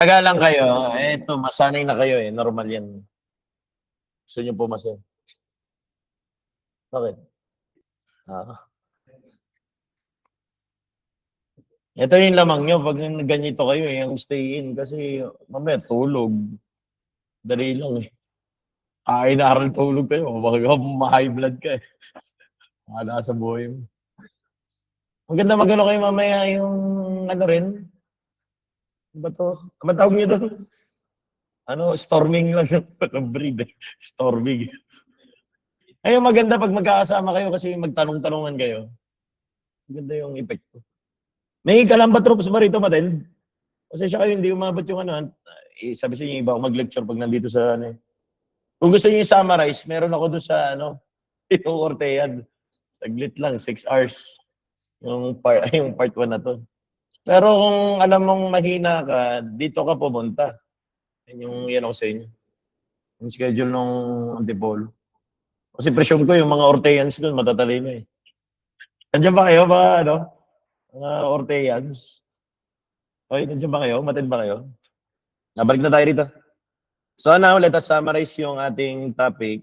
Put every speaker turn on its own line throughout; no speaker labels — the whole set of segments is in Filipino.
Tagalan kayo, eto masanay na kayo, eh, normal 'yan. Gusto niyo pumasa? Bakit? Oo. Ito yung lamang niyo 'pag ganito kayo, eh, ang stay in kasi mamaya tulog, dali lang, eh. Aral tulog kayo baka ma-high blood ka, eh. Bahala sa buhay mo. Maganda mag-ano kayo mamaya yung ano rin, ano ba 'to, ano bang tawag niyo dun? Ano, storming lang walang breed, eh, storming. Ayun maganda 'pag magkakasama kayo kasi magtanong-tanungan kayo, maganda yung epekto. May Kalamba troops ba rito ma-attend? Pasensya kayo hindi umabot yung ano, sabi sa inyo iba ako mag-lecture 'pag nandito sa ano, eh. Kung gusto niyo i-summarize meron ako dun sa ano, yung Ortegan. Saglit lang, 6 hours yung part 1 na 'to. Pero kung alam mong mahina ka, dito ka pumunta. Yun yung i-ano ko sa inyo, yung schedule nung Antipolo. Kasi presume ko yung mga Orteans dun matatalino, eh. Nandiyan ba kayo mga ano, mga Orteans? Hoy, nandiyan ba kayo? Umattend ba kayo? Balik na tayo rito. So now, let us summarize yung ating topic.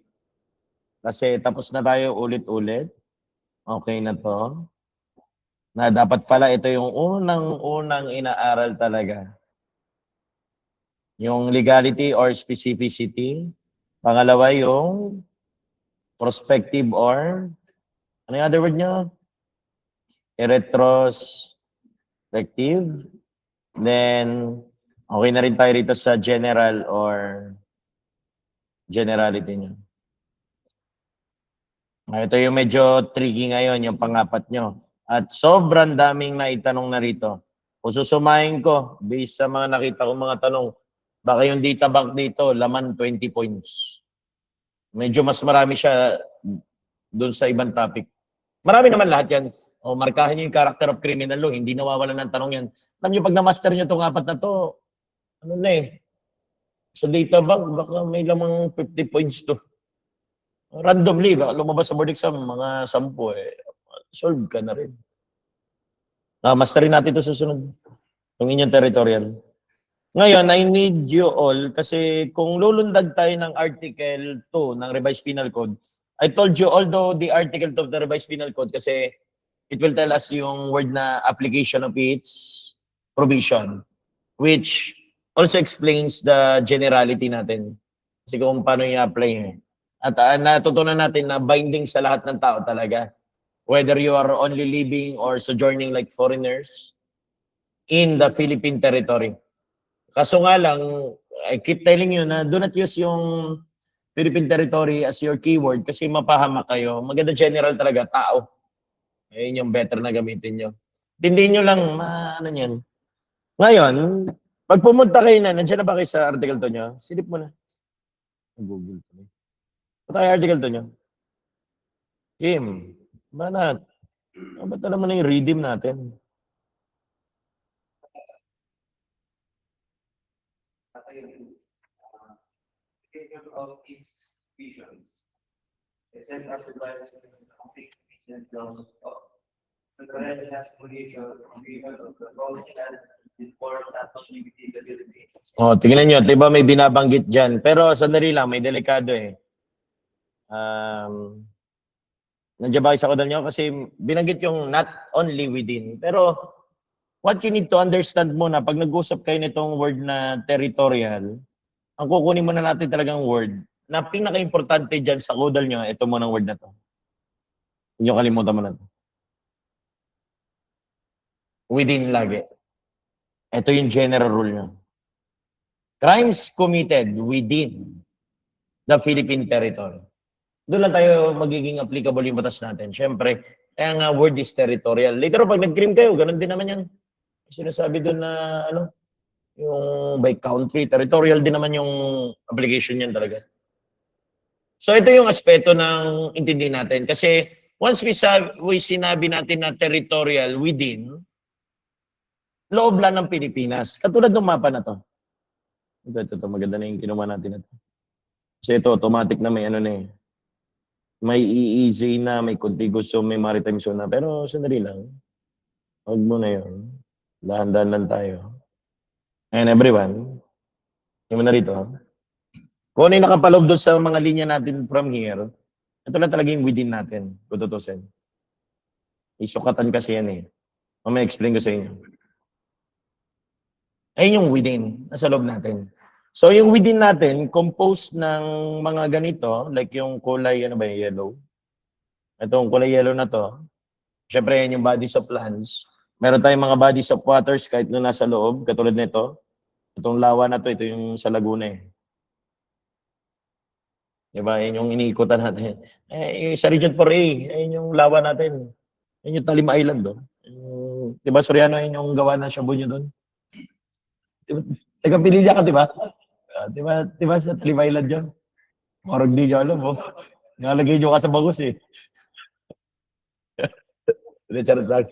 Kasi tapos na tayo ulit-ulit. Okay na to. Na dapat pala ito yung unang-unang inaaral talaga. Yung legality or specificity. Pangalawa yung prospective or, ano yung other word nyo? Retrospective. Then, okay na rin tayo rito sa general or generality nyo. Ito yung medyo tricky ngayon, yung pangapat nyo. At sobrang daming naitanong na rito. Kung susumahin ko, based sa mga nakita kong mga tanong, baka yung data bank dito, laman 20 points. Medyo mas marami siya doon sa ibang topic. Marami naman lahat yan. O markahan nyo yung character of criminal law, hindi nawawalan ng tanong yan. Alam nyo, pag na-master nyo itong apat na to, ano na eh, sa data bank, baka may lamang 50 points to. Randomly, baka lumabas sa board exam, mga 10, eh, solve ka na rin. Masterin natin ito susunod. Yung inyong territorial. Ngayon, I need you all, kasi kung lulundag tayo ng Article 2 ng Revised Penal Code, I told you, although the Article 2 of the Revised Penal Code, kasi it will tell us yung word na application of its provision, which also explains the generality natin. Kasi kung paano i-apply eh. At natutunan natin na binding sa lahat ng tao talaga. Whether you are only living or sojourning like foreigners in the Philippine territory. Kaso nga lang, I keep telling you na do not use yung Philippine territory as your keyword kasi mapahamak kayo. Maganda general talaga, tao. Ayun yung better na gamitin nyo. Tindihin nyo lang, ano yan. Ngayon, pag pumunta kayo na, nandiyan na ba kayo sa article to nyo? Silip mo na. Google to. Ba't tayo article to nyo? Kim, banat. Ba't alam mo na yung redeem natin?
Of its visions. Except as the Bible complete vision of the has position of the world and important abilities.
Tingnan nyo, diba may binabanggit dyan. Pero sandali lang, may delikado eh. Nandiyan ba kayo sa kodal nyo? Kasi binanggit yung not only within. Pero what you need to understand muna, pag nag-usap kayo nitong word na territorial, ang kukunin muna natin talagang word na pinaka-importante dyan sa kodal nyo, ito muna ang word na to. Hindi nyo kalimutan mo na to. Within lagi. Ito yung general rule nyo. Crimes committed within the Philippine territory. Doon lang tayo magiging applicable yung batas natin. Siyempre, kaya nga word is territorial. Later, pag nag-crime kayo, ganun din naman yan. Sinasabi doon na, ano, yung by country, territorial din naman yung application yan talaga. So, ito yung aspeto ng intindi natin. Kasi, once we sinabi natin na territorial within, loob lang ng Pilipinas. Katulad ng mapa na to. Ito, maganda na yung kinuha natin na to. Kasi ito, automatic na may ano na eh. May EEZ na, may contiguous zone, may maritime zone na. Pero sandali lang. Huwag mo na yun. Dahan-dahan lang tayo. And everyone, Yung mo na rito. Kung ano yung nakapaloob doon sa mga linya natin from here, ito lang talaga yung within natin, kung tutusin. Isukatan kasi yan eh. Mamaya explain ko sa inyo. Ayun yung within, nasa loob natin. So yung within natin, composed ng mga ganito, like yung kulay, ano ba yung yellow? Itong kulay yellow na to, syempre yan yung bodies of lands. Meron tayong mga bodies of waters kahit nung nasa loob, katulad nito. Itong lawa na to, ito yung sa Laguna eh. Diba? Yan yung iniikutan natin. Sa Region 4A, ayun yung lawa natin. Yan yung Talima Island doon. Diba, Soriano, yun yung gawa ng shabu nyo doon? Diba, taga-Pililla ka, diba? Diba sa Talima Island yun? Marag di nyo alam, oh. Nalagay nyo ka sa bangus eh. Hindi, charot lang.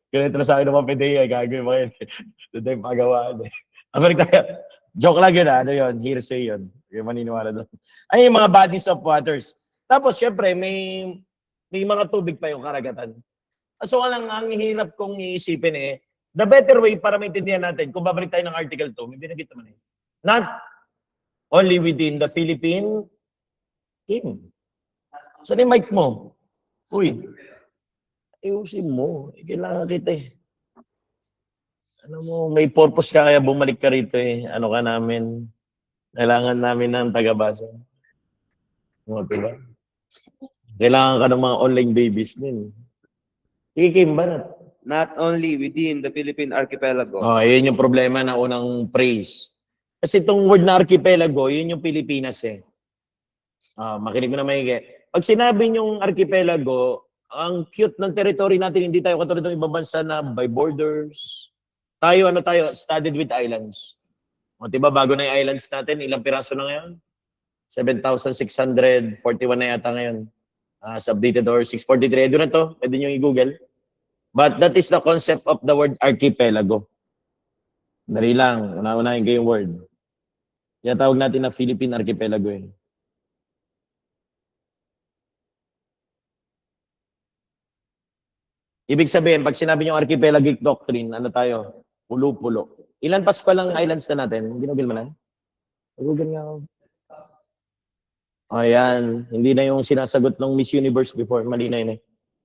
Ganito na sa akin naman PDEA, gagawin mo yun. Doon tayo pagawaan eh. Ako tayo. Joke lang yun ano yun, hearsay yun. Yung maniniwala doon. Ay, yung mga bodies of waters. Tapos, syempre, may mga tubig pa yung karagatan. So, ang hirap kong iisipin eh, the better way para maintindihan natin, kung babalik tayo ng Article 2, may binagit naman eh. Not only within the Philippine King. Saan yung mic mo? Uy, ayusin mo. Kailangan kita eh. Ano mo, may purpose ka kaya bumalik ka rito eh. Ano ka namin? Kailangan namin ng tagabasa. Mo, diba? Kailangan ka ng mga online babies din. Sige, Kim, banat.
Not only within the Philippine archipelago.
Oh, yun yung problema na unang phrase. Kasi itong word na archipelago, yun yung Pilipinas eh. Makinig mo na maigi. Pag sinabi yung archipelago, ang cute ng territory natin, hindi tayo katulad ng ibang bansa na by borders. Tayo, studded with islands. O, diba, bago na yung islands natin, ilang piraso na ngayon? 7,641 na yata ngayon. Updated or 643. Doon na to, pwede nyo i-google. But that is the concept of the word archipelago. Dali lang, una-unahin ko yung word. Kaya tawag natin na Philippine archipelago eh. Ibig sabihin, pag sinabi nyo archipelagic doctrine, ano tayo? Pulo-pulo. Ilan pa lang islands na natin? Ginugil mo na? Google nga ako. Ayan, hindi na yung sinasagot ng Miss Universe before. Mali na yun eh.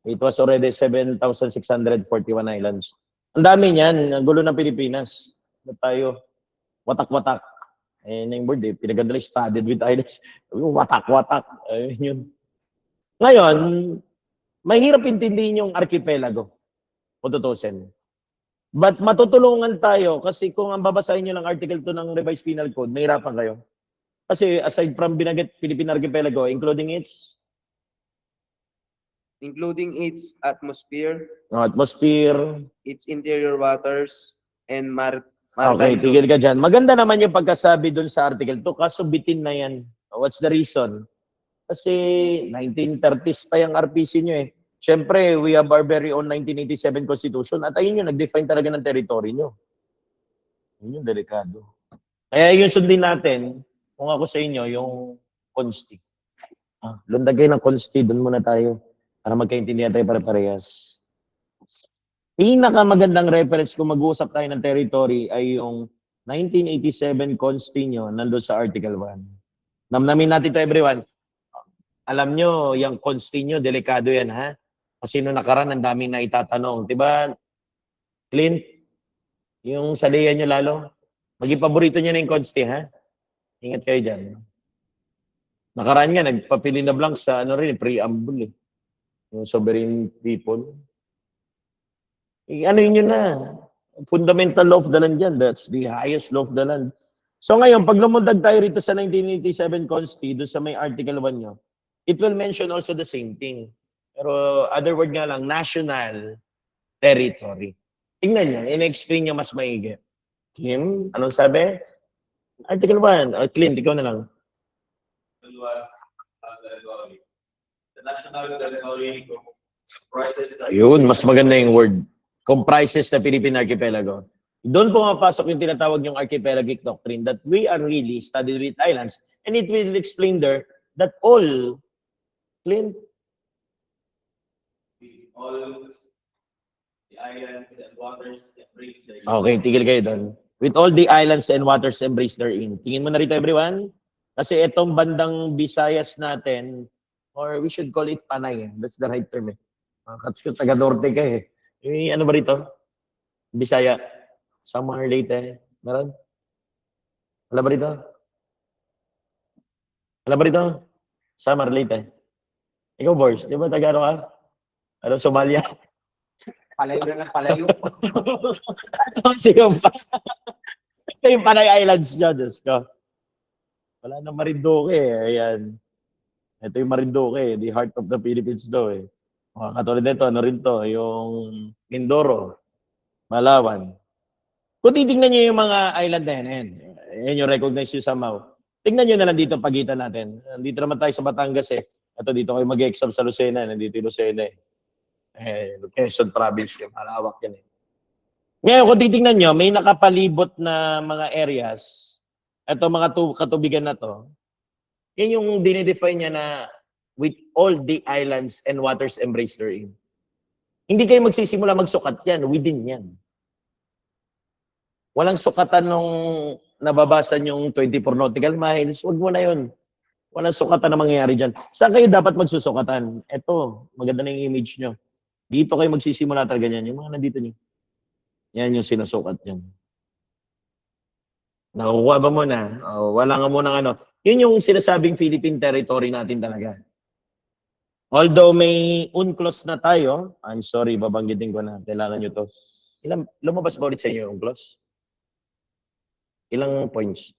It was already 7,641 islands. Ang dami niyan. Ang gulo ng Pilipinas. Ano tayo? Watak-watak. Eh, na yung word eh. Pinagandala studded with islands. Watak-watak. Ayun yun. Ngayon, mahirap intindihin yung archipelago. Kung tutusin. But matutulungan tayo kasi kung ang babasahin nyo ng Article 2 ng Revised Penal Code, mahirapan kayo. Kasi aside from binagit Philippine Archipelago, including its
atmosphere, its interior waters, and maritime.
Okay, tigil ka dyan. Maganda naman yung pagkasabi dun sa Article 2, kaso bitin na yan. What's the reason? Kasi 1930s pa yung RPC nyo eh. Siyempre, we have our very own 1987 Constitution at ayun yung nag-define talaga ng territory nyo. Yun yung delikado. Kaya yun sundin natin, kung ako sa inyo, yung Consti. Lundag kayo ng Consti, doon muna tayo para magkaintindihan tayo pare-parehas. Pinakamagandang reference kung mag-uusap tayo ng territory ay yung 1987 Consti nyo nandun sa Article 1. Namnamin natin to everyone. Alam nyo, yung Consti nyo, delikado yan ha? Kasi nung nakaraan, ang daming na itatanong. Diba, Clint? Yung sa leya nyo lalo? Maging paborito nyo na yung Consti ha? Ingat kayo dyan. Nakaraan nga, nagpapili na blank sa preamble eh. Yung sovereign people. Ano yun na? Fundamental law of the land yan. That's the highest law of the land. So ngayon, pag lumundag tayo rito sa 1987 Consti, doon sa may Article 1 nyo, it will mention also the same thing. Pero other word nga lang, national territory. Tingnan nyo, in-explain nyo mas maigi. Kim, anong sabi? Article 1. Clint, ikaw na lang. The national territory comprises... Yun, mas maganda yung word. Comprises the Philippine Archipelago. Doon pumapasok yung tinatawag yung archipelagic doctrine that we are really studied with islands. And it will explain there that all the islands and waters embrace the... Okay, tigil kayo doon. with all the islands and waters embraced therein. Tingin mo na rito, everyone. Kasi itong bandang Visayas natin, or we should call it Panay. That's the right term. Kasi taga-Norte ka eh. Ano ba rito? Bisaya. Samar Leyte. Meron? Wala ba rito? Wala ba rito? Samar Leyte. Ikaw, Boris, di ba taga-ano ka? Ano, Somalia?
Palayo na ng palayo.
Sige pa. Ito yung Panay Islands nyo, Diyos ko. Wala na Marinduque eh. Ayan. Ito yung Marinduque, the heart of the Philippines daw eh. Katulad nito, ano rin to, yung Mindoro, Malawan. Kung titignan nyo yung mga island na yan, yan yung recognize nyo somehow. Tignan nyo na lang dito pagitan natin. Dito naman tayo sa Batangas eh. Ito, dito kayo mag-exam sa Lucena. Nandito yung Lucena eh. Quezon Province yung malawak yan eh. Ngayon, kung titignan nyo, may nakapalibot na mga areas. Ito, mga katubigan na to. Yan yung dinidefine niya na with all the islands and waters embraced therein. Hindi kayo magsisimula magsukat yan. Within yan. Walang sukatan nung nababasan yung 24 nautical miles. Huwag mo na yun. Walang sukatan na mangyayari dyan. Saan kayo dapat magsusukatan? Ito, maganda na yung image nyo. Dito kayo magsisimula talaga yan. Yung mga nandito nyo. Yan yung sinusukat yan. Nakukuha ba mo na? Wala nga mo ng ano. Yun yung sinasabing Philippine territory natin talaga. Although may UNCLOS na tayo, I'm sorry, babanggitin ko na. Kailangan nyo to. Lumabas ba ulit sa inyo yung UNCLOS? Ilang points?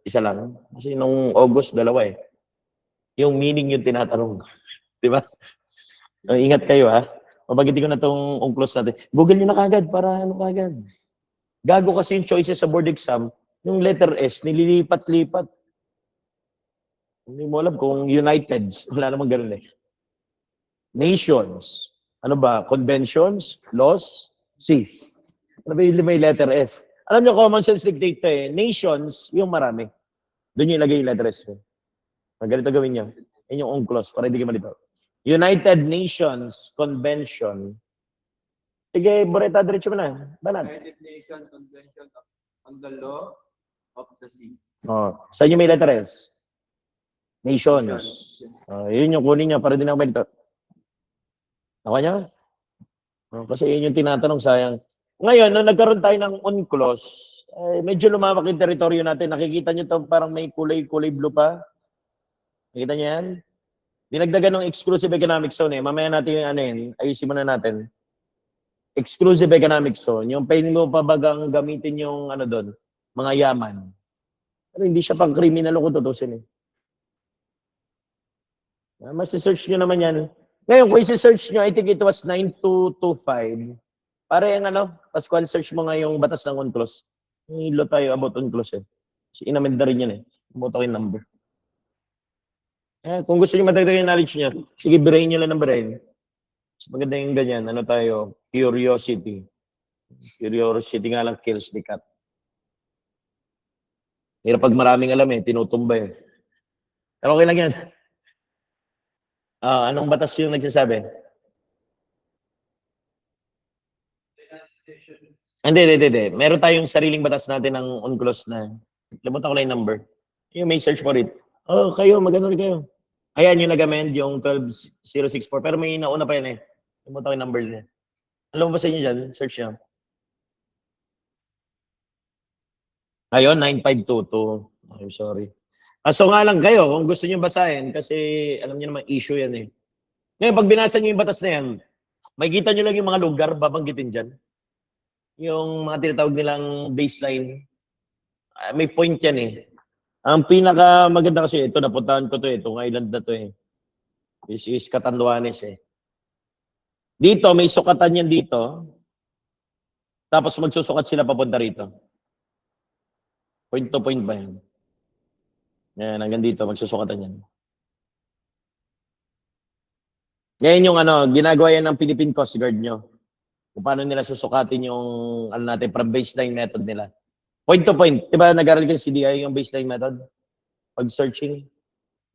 Isa lang. Kasi nung August, 2 eh. Yung meaning yung tinatanong. Di ba? Ingat kayo ha. Mabagitin ko na itong UNCLOS natin. Google nyo na kagad para ano kagad. Gago kasi yung choices sa board exam, yung letter S, nililipat-lipat. Hindi mo alam kung United. Wala namang ganun eh. Nations. Ano ba? Conventions, laws, seas. Ano ba yung may letter S? Alam nyo, common sense dictate to eh. Nations, yung marami. Doon yung ilagay yung letter S. Ganito gawin nyo. Yan yung UNCLOS, para hindi kayo malito. United Nations Convention. Sige, Boreta, diretso mo na. Banat.
United Nations Convention on the Law of the Sea.
Saan yung may letter S? Nations. Yun yung kunin nyo, para din ako malito. Nakuha nyo? Kasi yun yung tinatanong, sayang. Ngayon, nung nagkaroon tayo ng UNCLOS, medyo lumawak yung teritoryo natin. Nakikita nyo ito, parang may kulay blue pa. Nakikita nyo yan? Dinagdagan ng exclusive economic zone eh. Mamaya natin yung ano yun, ayusin muna natin. Exclusive economic zone. Yung pwede mo pa bagang gamitin yung ano doon, mga yaman. Pero hindi siya pang criminal kung tutusin eh. Mas-search nyo naman yan. Ngayon, kung isi-search nyo, I think it was 9225. Para yung ano, Pascual, search mo nga yung batas ng UNCLOS. Hilo tayo about UNCLOS eh. Kasi inamend na rin yan eh. Bumoto ko yung number. Kung gusto nyo matagdag yung knowledge nyo, sige, birahin nyo lang ng birahin. Mas maganda yung ganyan. Ano tayo? Curiosity. Curiosity nga lang kills the cat. Pero pag maraming alam eh, tinutumba eh. Pero okay lang yan. Anong batas yung nagsasabi? Hindi. Meron tayong sariling batas natin ng UNCLOS na. Limutan ko lang yung number. Yung may search for it. Kayo, magano rin kayo. Ayan yung nag-amend, yung 12064. Pero may nauna pa yan eh. Limutan ko yung number niya. Alam mo ba sa inyo dyan? Search nyo. Ayun, 9522. I'm sorry. So nga lang kayo, kung gusto nyo basahin, kasi alam niyo naman, issue yan eh. Ngayon, pag binasa nyo yung batas na yan, makikita nyo lang yung mga lugar, babanggitin dyan. Yung mga tinatawag nilang baseline, may point yan eh. Ang pinaka maganda kasi ito, napuntahan ko to eh, itong island na to eh. This is Catanduanes eh. Dito, may sukatan yan dito. Tapos magsusukat sila papunta rito. Point to point ba yan? Yan, hanggang dito, magsusukatan yan. Ngayon yung ano, ginagawa yan ng Philippine Coast Guard nyo. Kung paano nila susukatin yung ano natin, from baseline method nila. Point to point. Diba nag-aral kayo CDI yung baseline method? Pag searching.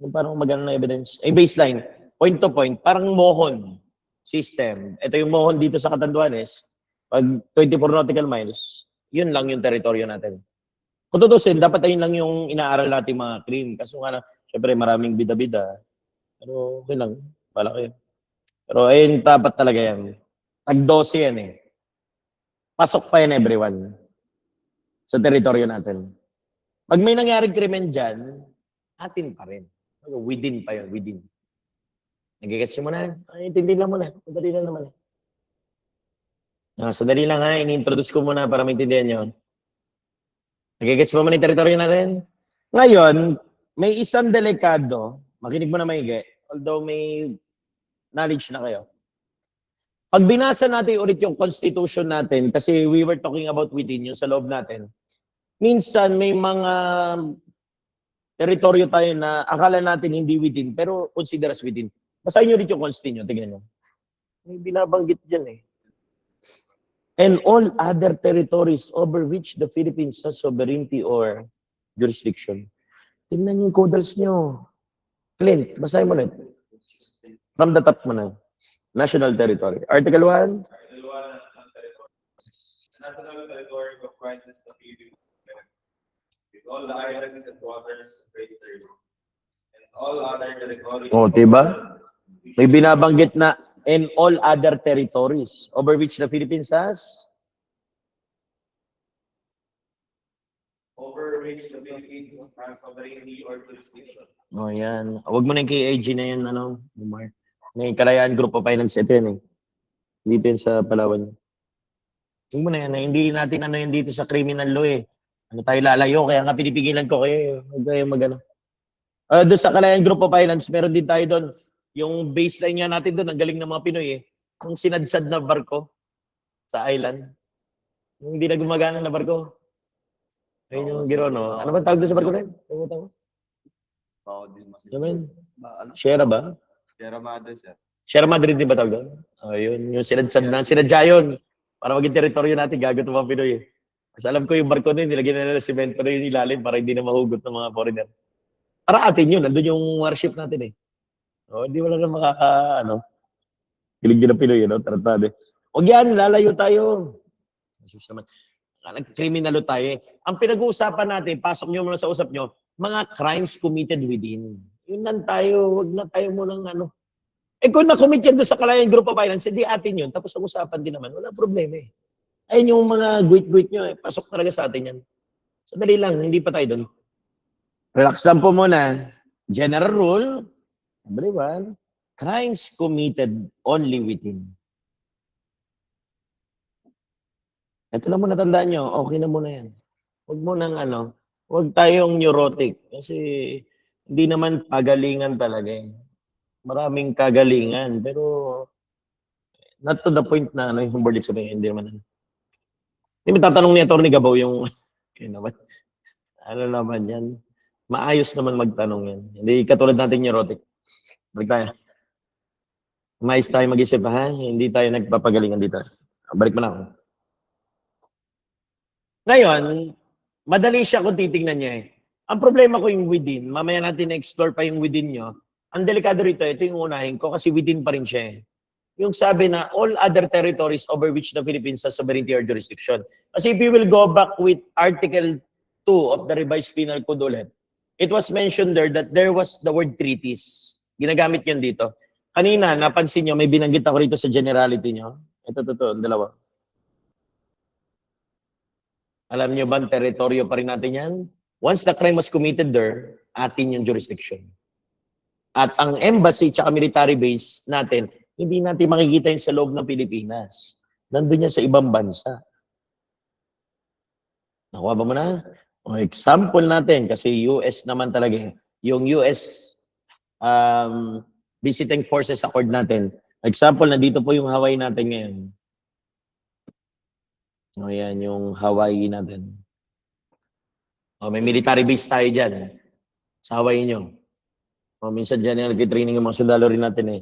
Yung parang magano na evidence. Baseline. Point to point. Parang mohon system. Ito yung mohon dito sa Catanduanes. Pag 24 nautical miles, yun lang yung teritoryo natin. Kung tutusin, dapat ayun lang yung inaaral natin mga cream. Kaso nga na, syempre maraming bida-bida. Pero okay lang, wala kayo. Pero ayun, dapat talaga yan. Tag-12 yan eh. Pasok pa yan everyone sa teritoryo natin. Pag may nangyaring krimen dyan, atin pa rin. Within pa yun, within. Nagigets mo na? Ay, intindi lang muna. Madali lang naman. Sandali lang ha, ini-introduce ko muna para maintindihan nyo. Nagigets mo muna yung teritoryo natin? Ngayon, may isang delikado, makinig mo na maigi, although may knowledge na kayo. Pag binasa natin ulit yung constitution natin, kasi we were talking about within, yung sa loob natin, minsan may mga teritoryo tayo na akala natin hindi within, pero consider as within. Basahin nyo ulit yung constitution nyo, tignan nyo. May binabanggit dyan eh. And all other territories over which the Philippines has sovereignty or jurisdiction. Tingnan nyo yung codals nyo. Clint, basahin mo ulit. From the top mo na. National territory. Article 1.
Article 1 ng territory. The national territory comprises the Philippines with all the islands and waters of Great Strait and all other territories.
Diba? May binabanggit na and all other territories over which the Philippines has
sovereignty or jurisdiction.
yan. Huwag mo na yung KAG na yan, Umar. May Kalayaan Group of Islands ito yan eh. Dito yan sa Palawan. Huwag mo na yan. Hindi natin yan dito sa criminal law eh. Tayo lalayo, kaya nga pinipigilan ko kayo. Huwag kayo magano. Doon sa Kalayaan Group of Islands, meron din tayo doon. Yung baseline nga natin doon, ang galing ng mga Pinoy eh. Yung sinadsad na barko sa island. Yung hindi na gumagana na barko. Ayun yung giro, no? Ano ba tawag doon sa barko na yun? Ano ba tawag? Sierra ba?
Sierra Madre, sir.
Sierra Madre din ba tawag doon? Yun, yung sinadsad na, sinadya yun. Para maging teritoryo natin, gagot ng mga Pinoy eh. Kasi alam ko yung barko na yun, nilagyan na nila semento na yung ilalim para hindi na mahugot ng mga foreigner. Para atin yun, nandun yung warship natin eh. Hindi wala na kilig din ng Pinoy, tratado. Huwag yan, lalayo tayo. Jesus naman. Nag-criminalo tayo eh. Ang pinag-uusapan natin, pasok nyo muna sa usap nyo, mga crimes committed within. Yun lang tayo, huwag na tayo munang kung na-commit yan doon sa Kalayaan Group of Islands, hindi atin yun, tapos ang usapan din naman, wala problema eh. Ayun yung mga guit-guit nyo eh, pasok talaga sa atin yan. Sadali lang, hindi pa tayo doon. Relax lang po muna. General rule, everyone, crimes committed only within. Ito lang muna tandaan nyo, okay na muna yan. Huwag mo nang huwag tayong neurotic. Kasi hindi naman pagalingan talaga eh. Maraming kagalingan, pero not to the point na yung humble sabihin, hindi naman. Hindi mo tatanong ni Atty. Gabaw yung, naman yan. Maayos naman magtanong yan. Hindi katulad natin neurotic. Balik tayo. Mais tayo mag-isip, ha? Hindi tayo nagpapagalingan dito. Balik mo na ako. Ngayon, madali siya kung titingnan niya eh. Ang problema ko yung within, mamaya natin na-explore pa yung within nyo. Ang delikado rito, ito yung unahin ko kasi within pa rin siya eh. Yung sabi na all other territories over which the Philippines has sovereignty or jurisdiction. Kasi if you will go back with Article 2 of the Revised Penal Code ulit, it was mentioned there that there was the word treaties. Ginagamit yun dito. Kanina, napansin nyo, may binanggit ako rito sa generality nyo. Ito, dalawa. Alam nyo ba, teritoryo pa rin natin yan? Once the crime was committed there, atin yung jurisdiction. At ang embassy tsaka military base natin, hindi natin makikita yun sa loob ng Pilipinas. Nandun yan sa ibang bansa. Nakuha ba mo na? O example natin, kasi US naman talaga. Yung US visiting forces accord natin. Example, nandito po yung Hawaii natin ngayon. O yan, yung Hawaii natin. O may military base tayo dyan. Sa Hawaii nyo. O minsan dyan yung nag-training yung mga sundalo rin natin eh.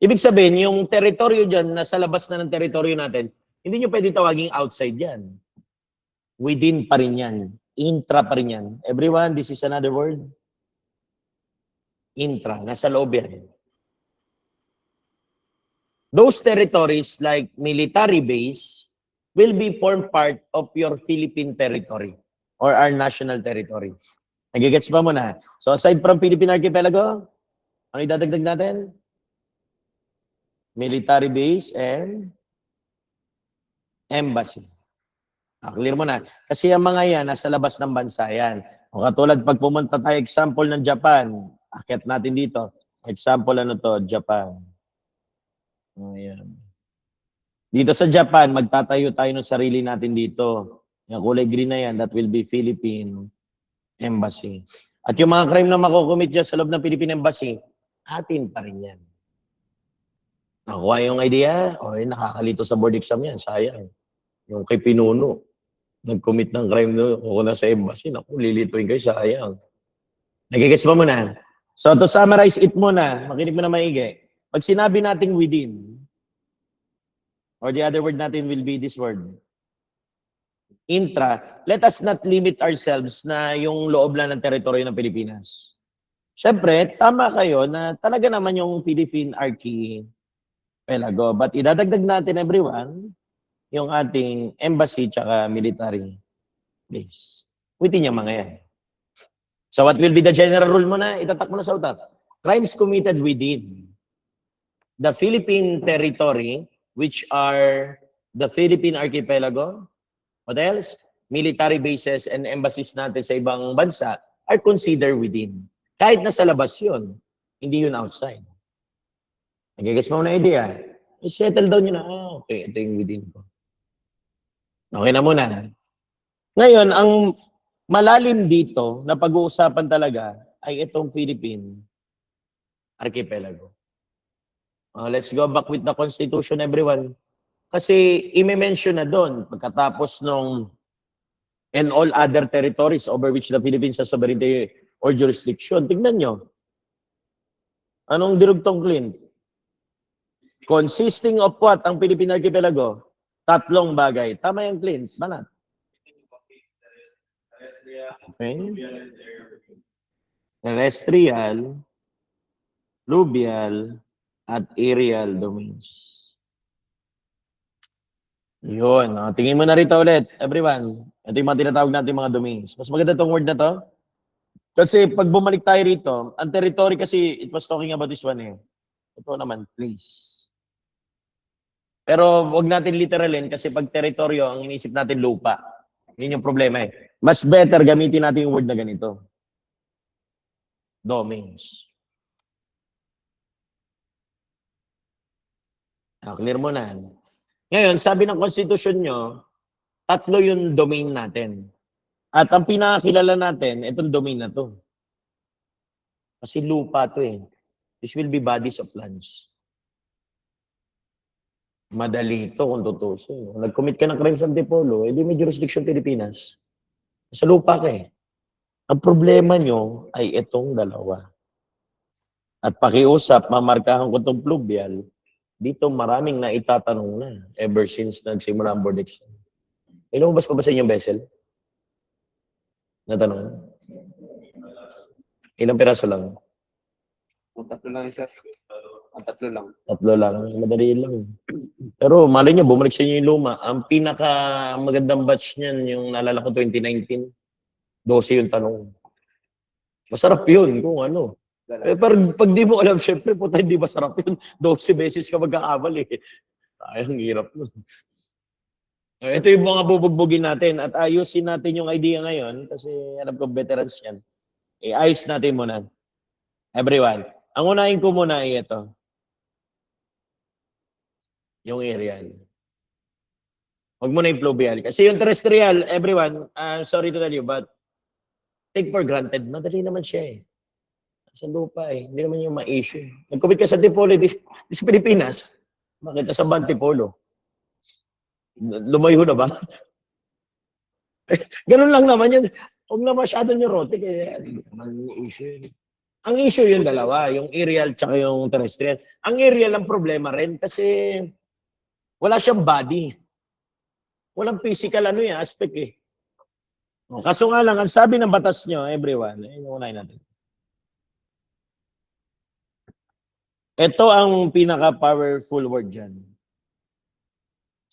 Ibig sabihin, yung teritoryo dyan, nasa labas na ng teritoryo natin, hindi nyo pwede tawaging outside yan. Within pa rin yan. Intra pa rin yan. Everyone, this is another word. Intra. Nasa loob yan. Those territories like military base, will be form part of your Philippine territory or our national territory. Nagigets ba mo na? So aside from Philippine Archipelago, ano idadagdag natin? Military base and embassy. Clear mo na. Kasi ang mga yan, nasa labas ng bansa yan. O katulad, pag pumunta tayo, example ng Japan, akit natin dito. Example ano to, Japan. Ayan. Dito sa Japan, magtatayo tayo ng sarili natin dito. Yung kulay green na yan, that will be Philippine Embassy. At yung mga crime na makukumit dyan sa loob ng Philippine Embassy, atin pa rin yan. Nakuha yung idea? O, nakakalito sa board exam yan, sayang. Yung kay Pinuno, nag-commit ng crime doon, ako na sa embassy, naku, lilituin kayo, sayang. Nagigets ba mo na? So, to summarize it muna, makinig mo na maigi. Pag sinabi nating within, or the other word natin will be this word, intra, let us not limit ourselves na yung loob lang ng teritoryo ng Pilipinas. Siyempre, tama kayo na talaga naman yung Philippine Archipelago. But idadagdag natin, everyone, yung ating embassy tsaka military base. Within yung mga yan. So what will be the general rule mo na? Itatak mo na sa utak. Crimes committed within the Philippine territory, which are the Philippine Archipelago, what else? Military bases and embassies natin sa ibang bansa are considered within. Kahit nasa labas yun, hindi yun outside. Nagigets mo na idea? I-settle down yun na, okay, ito yung within ko. Okay na muna. Ngayon, ang malalim dito na pag-uusapan talaga ay itong Philippine Archipelago. Let's go back with the Constitution, everyone. Kasi i-mention na doon pagkatapos nung and all other territories over which the Philippines has sovereignty or jurisdiction. Tignan nyo. Anong dirugtong, Clint? Consisting of what ang Philippine Archipelago? Tatlong bagay. Tama yung Clint. Banat. Okay. Terrestrial, fluvial, at aerial domains. Yun. Tingin mo na rito ulit, everyone. Ito yung mga tinatawag natin mga domains. Mas maganda itong word na to. Kasi pag bumalik tayo rito, ang territory kasi, it was talking about this one eh. Ito naman, place. Pero wag natin literalin kasi pag teritoryo, ang inisip natin lupa. Yun yung problema eh. Mas better gamitin natin yung word na ganito. Domains. Clear mo na. Ngayon, sabi ng Constitution nyo, tatlo yung domain natin. At ang pinakakilala natin, itong domain na to. Kasi lupa to eh. This will be bodies of lands. Madali ito kung tutusin. Kung nag-commit ka ng crime sa Antipolo, edi may jurisdiction Pilipinas. Sa lupa ka eh. Ang problema nyo ay itong dalawa. At pakiusap, mamarkahan ko itong fluvial, dito maraming na itatanong na ever since nagsimula ang board exam. Ilumabas pa ba sa inyong vessel? Natanong? Ilang piraso lang?
Tatlo lang, sir. Tatlo lang.
Tatlo lang. Madali lang. Pero malay nyo, bumalik sa inyo yung luma. Ang pinaka magandang batch niyan, yung naalala ko 2019, 12 yung tanong. Masarap yun kung ano. Pero pag di mo alam, syempre, puta, hindi masarap yun. 12 beses ka mag-aamal eh. Ang hirap nun. Ito yung mga bubugbugin natin at ayusin natin yung idea ngayon kasi alam ko veterans yan. Ayos natin muna. Everyone. Ang unahin ko muna ay ito. Yung aerial. Huwag mo na yung fluvial. Kasi yung terrestrial, everyone, sorry to tell you, but take for granted, madali naman siya eh. Sa lupa eh. Hindi naman yung ma-issue. Nag-commit ka sa Antipolo, di sa Pilipinas. Bakit? Sa Antipolo. Lumayo na ba? Ganun lang naman yun. Huwag na masyado neurotic eh. Hindi naman yung issue. Ang issue yung dalawa, yung aerial tsaka yung terrestrial. Ang aerial ang problema rin kasi wala siyang body. Walang physical aspect eh. Kaso nga lang, ang sabi ng batas nyo, everyone, unahin natin. Ito ang pinaka-powerful word dyan.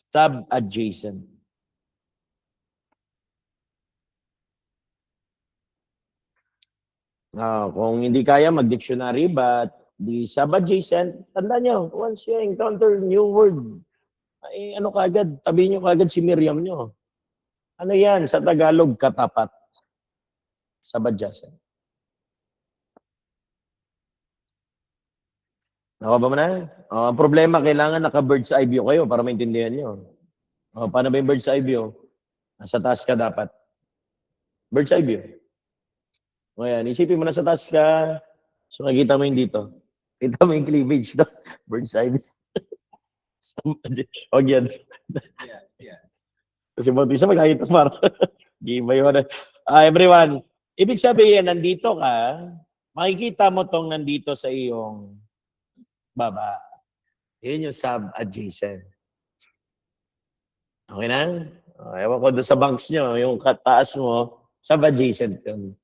Sub-adjacent. Kung hindi kaya mag-dictionary, but the sub-adjacent, tandaan nyo, once you encounter new word, ay ano kagad, tabihin nyo kagad si Miriam nyo. Ano yan? Sa Tagalog, katapat. Sub-adjacent. Nakuha ba mo na? Ang problema, kailangan naka-bird's eye view kayo para maintindihan nyo. Paano ba yung bird's eye view? Nasa taas ka dapat. Bird's eye view. O yan, isipin mo nasa taas ka, so nakikita mo yung dito. Kita mo yung cleavage, no? Bird's eye view. Huwag yan.
Yeah.
Kasi buti siya magkakita para. Giba yun. Everyone, ibig sabihin, nandito ka, makikita mo tong nandito sa iyong baba. Yun yung sub-adjacent. Okay na? Ewan ko doon sa banks nyo, yung taas mo, sub-adjacent yun.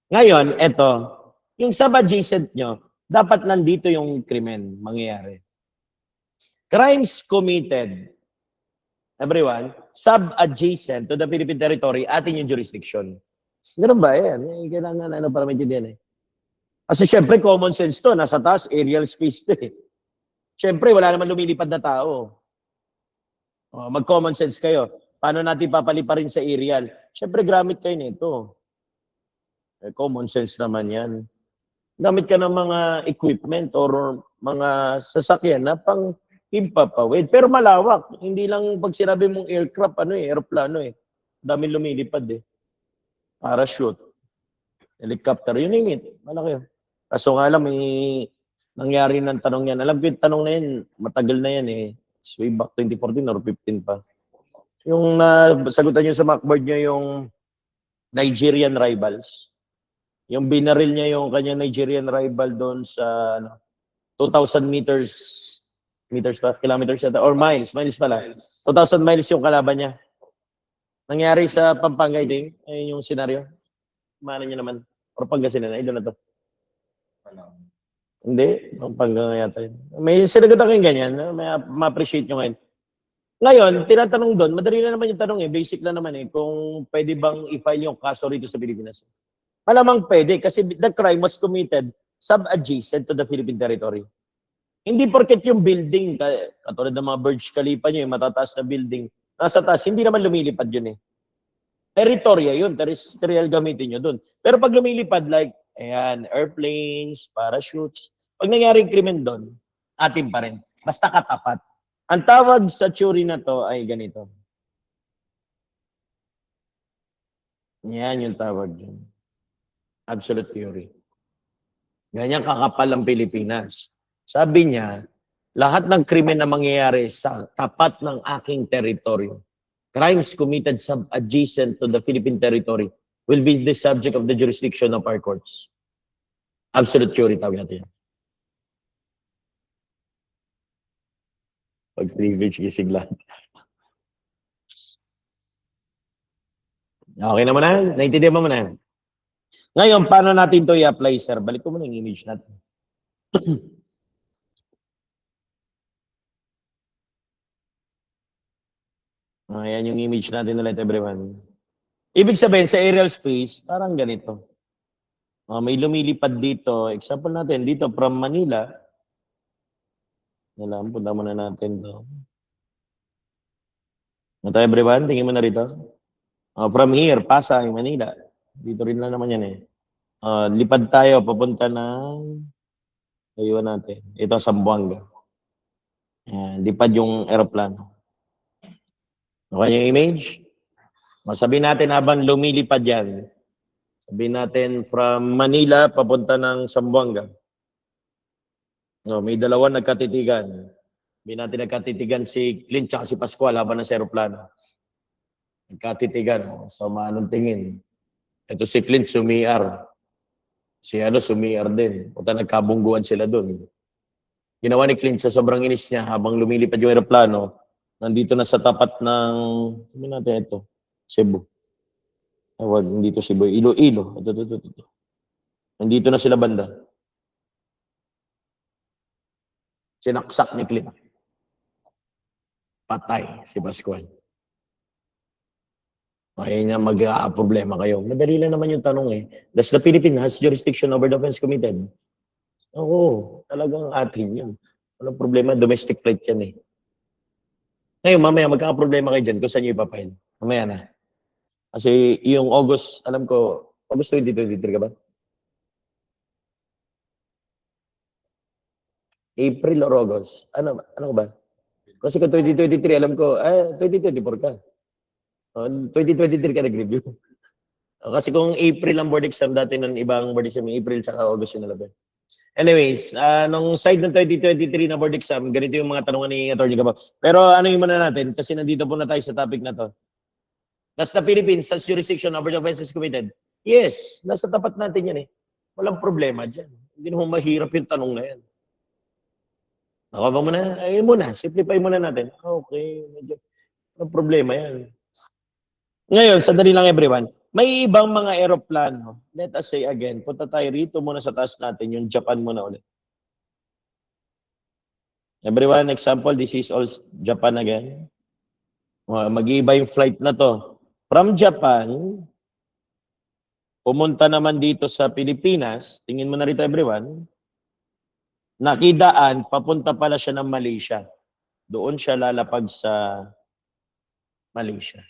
Ngayon, eto, yung sub-adjacent nyo, dapat nandito yung krimen mangyayari. Crimes committed, everyone, sub-adjacent to the Philippine territory, atin yung jurisdiction. Ganun ba? Yan. Kailangan para maintindihan eh. Kasi syempre, common sense to. Nasa taas, aerial space to eh. Syempre, wala naman lumilipad na tao. Mag-common sense kayo. Paano natin papaliparin sa aerial? Syempre, gamit kayo nito. Common sense naman yan. Gamit ka ng mga equipment or mga sasakyan na pang himpapawid. Pero malawak. Hindi lang pag sinabi mong aircraft, aeroplano eh. Daming lumilipad eh. Parachute. Helicopter. You name it. Malaki yun. Kaso nga lang, may nangyari ng tanong yan. Alam ko yung tanong na yan, matagal na yan eh. It's way back 2014 or 15 pa. Yung sagutan nyo sa MacBoard nyo yung Nigerian rivals. Yung binaril niya yung kanyang Nigerian rival doon sa 2,000 meters pa, kilometers yata, or miles pala. 2,000 miles yung kalaban niya. Nangyari sa Pampanga, ito ayun yung senaryo. Maano niya naman. Or Pangasinan, ay doon na to. Hindi, Pampanga yata yun. May sinagot ako yung ganyan, may ma-appreciate nyo ngayon. Ngayon, tinatanong doon, madali na naman yung tanong eh, basic lang naman eh, kung pwede bang i-file yung kaso rito sa Pilipinas. Malamang pwede kasi the crime was committed sub-adjacent to the Philippine territory. Hindi porket yung building, katulad ng mga Burj Khalifa nyo, yung matataas na building, nasa taas, hindi naman lumilipad yun eh. Territorya yun, territorial gamitin nyo dun. Pero pag lumilipad like, ayan, airplanes, parachutes, pag nangyaring krimen dun, atin pa rin. Basta katapat. Ang tawag sa theory na to ay ganito. Yan yung tawag dyan. Absolute theory. Ganyan kakapal ang Pilipinas. Sabi niya, lahat ng krimen na mangyayari sa tapat ng aking teritoryo, crimes committed sub-adjacent to the Philippine territory, will be the subject of the jurisdiction of our courts. Absolute theory tawag natin yan. Pag-privilege gising lahat. Okay na mo na? Naintindihan mo na? Ngayon, paano natin to i-apply, sir? Balik ko muna yung image natin. Ayan yung image natin ulit, everyone. Ibig sabihin, sa aerial space, parang ganito. May lumilipad dito. Example natin, dito from Manila. Alam, punta muna natin to. Ito, everyone, tingin mo na rito. From here, Pasay, Manila. Dito rin lang naman yan eh. Lipad tayo, papunta ng ayun natin. Ito, Zamboanga. Lipad yung aeroplano. Okay yung image? Sabihin natin habang lumilipad yan. Sabihin natin from Manila, papunta ng Zamboanga. May dalawa nagkatitigan. Sabihin natin nagkatitigan si Clint at si Pascual habang nasa aeroplano. Nagkatitigan. So, maanong tingin? Ito si Clint, sumiar. Si sumiar din. Punta nagkabungguan sila doon. Ginawa ni Clint sa sobrang inis niya habang lumilipad yung aeroplano, nandito na sa tapat ng, sabihin natin ito, Cebu. Awag, nandito Cebu. Iloilo. Ito. Nandito na sila banda. Sinaksak ni Clint. patay si Pascual. Kaya nga mag-problema kayo. Madali lang naman yung tanong eh. Does the Philippines has jurisdiction over the offense committed? Oo, talagang atin yun. Walang problema, domestic flight yan eh. Ngayon, mamaya magkakaproblema kayo dyan kung saan nyo ipapile. Mamaya na. Kasi yung August, alam ko, August 2023 ka ba? April or August? Ano ba? Kasi kung 2023, alam ko, 2024 ka. 2023 ka nag-review. Kasi kung April ang board exam, dati ng ibang board exam, April tsaka August yung nalabas. Anyways, nung side ng 2023 na board exam, ganito yung mga tanungan ni Atty. Gabo. Pero ano yung muna natin, kasi nandito po na tayo sa topic na to. Does the Philippines has jurisdiction over the offenses committed? Yes, nasa tapat natin yan eh. Walang problema dyan. Hindi naman mahirap yung tanong na yan. Nakuha ba muna? Ayun muna, simplify muna natin. Okay, medyo walang problema yan. Ngayon, sandali lang everyone. May ibang mga aeroplano. Let us say again, punta tayo rito muna sa taas natin, yung Japan muna ulit. Everyone, example, this is all Japan again. Mag-iiba yung flight na to. From Japan, pumunta naman dito sa Pilipinas, tingin mo na rito everyone, nakidaan, papunta pala siya ng Malaysia. Doon siya lalapag sa Malaysia.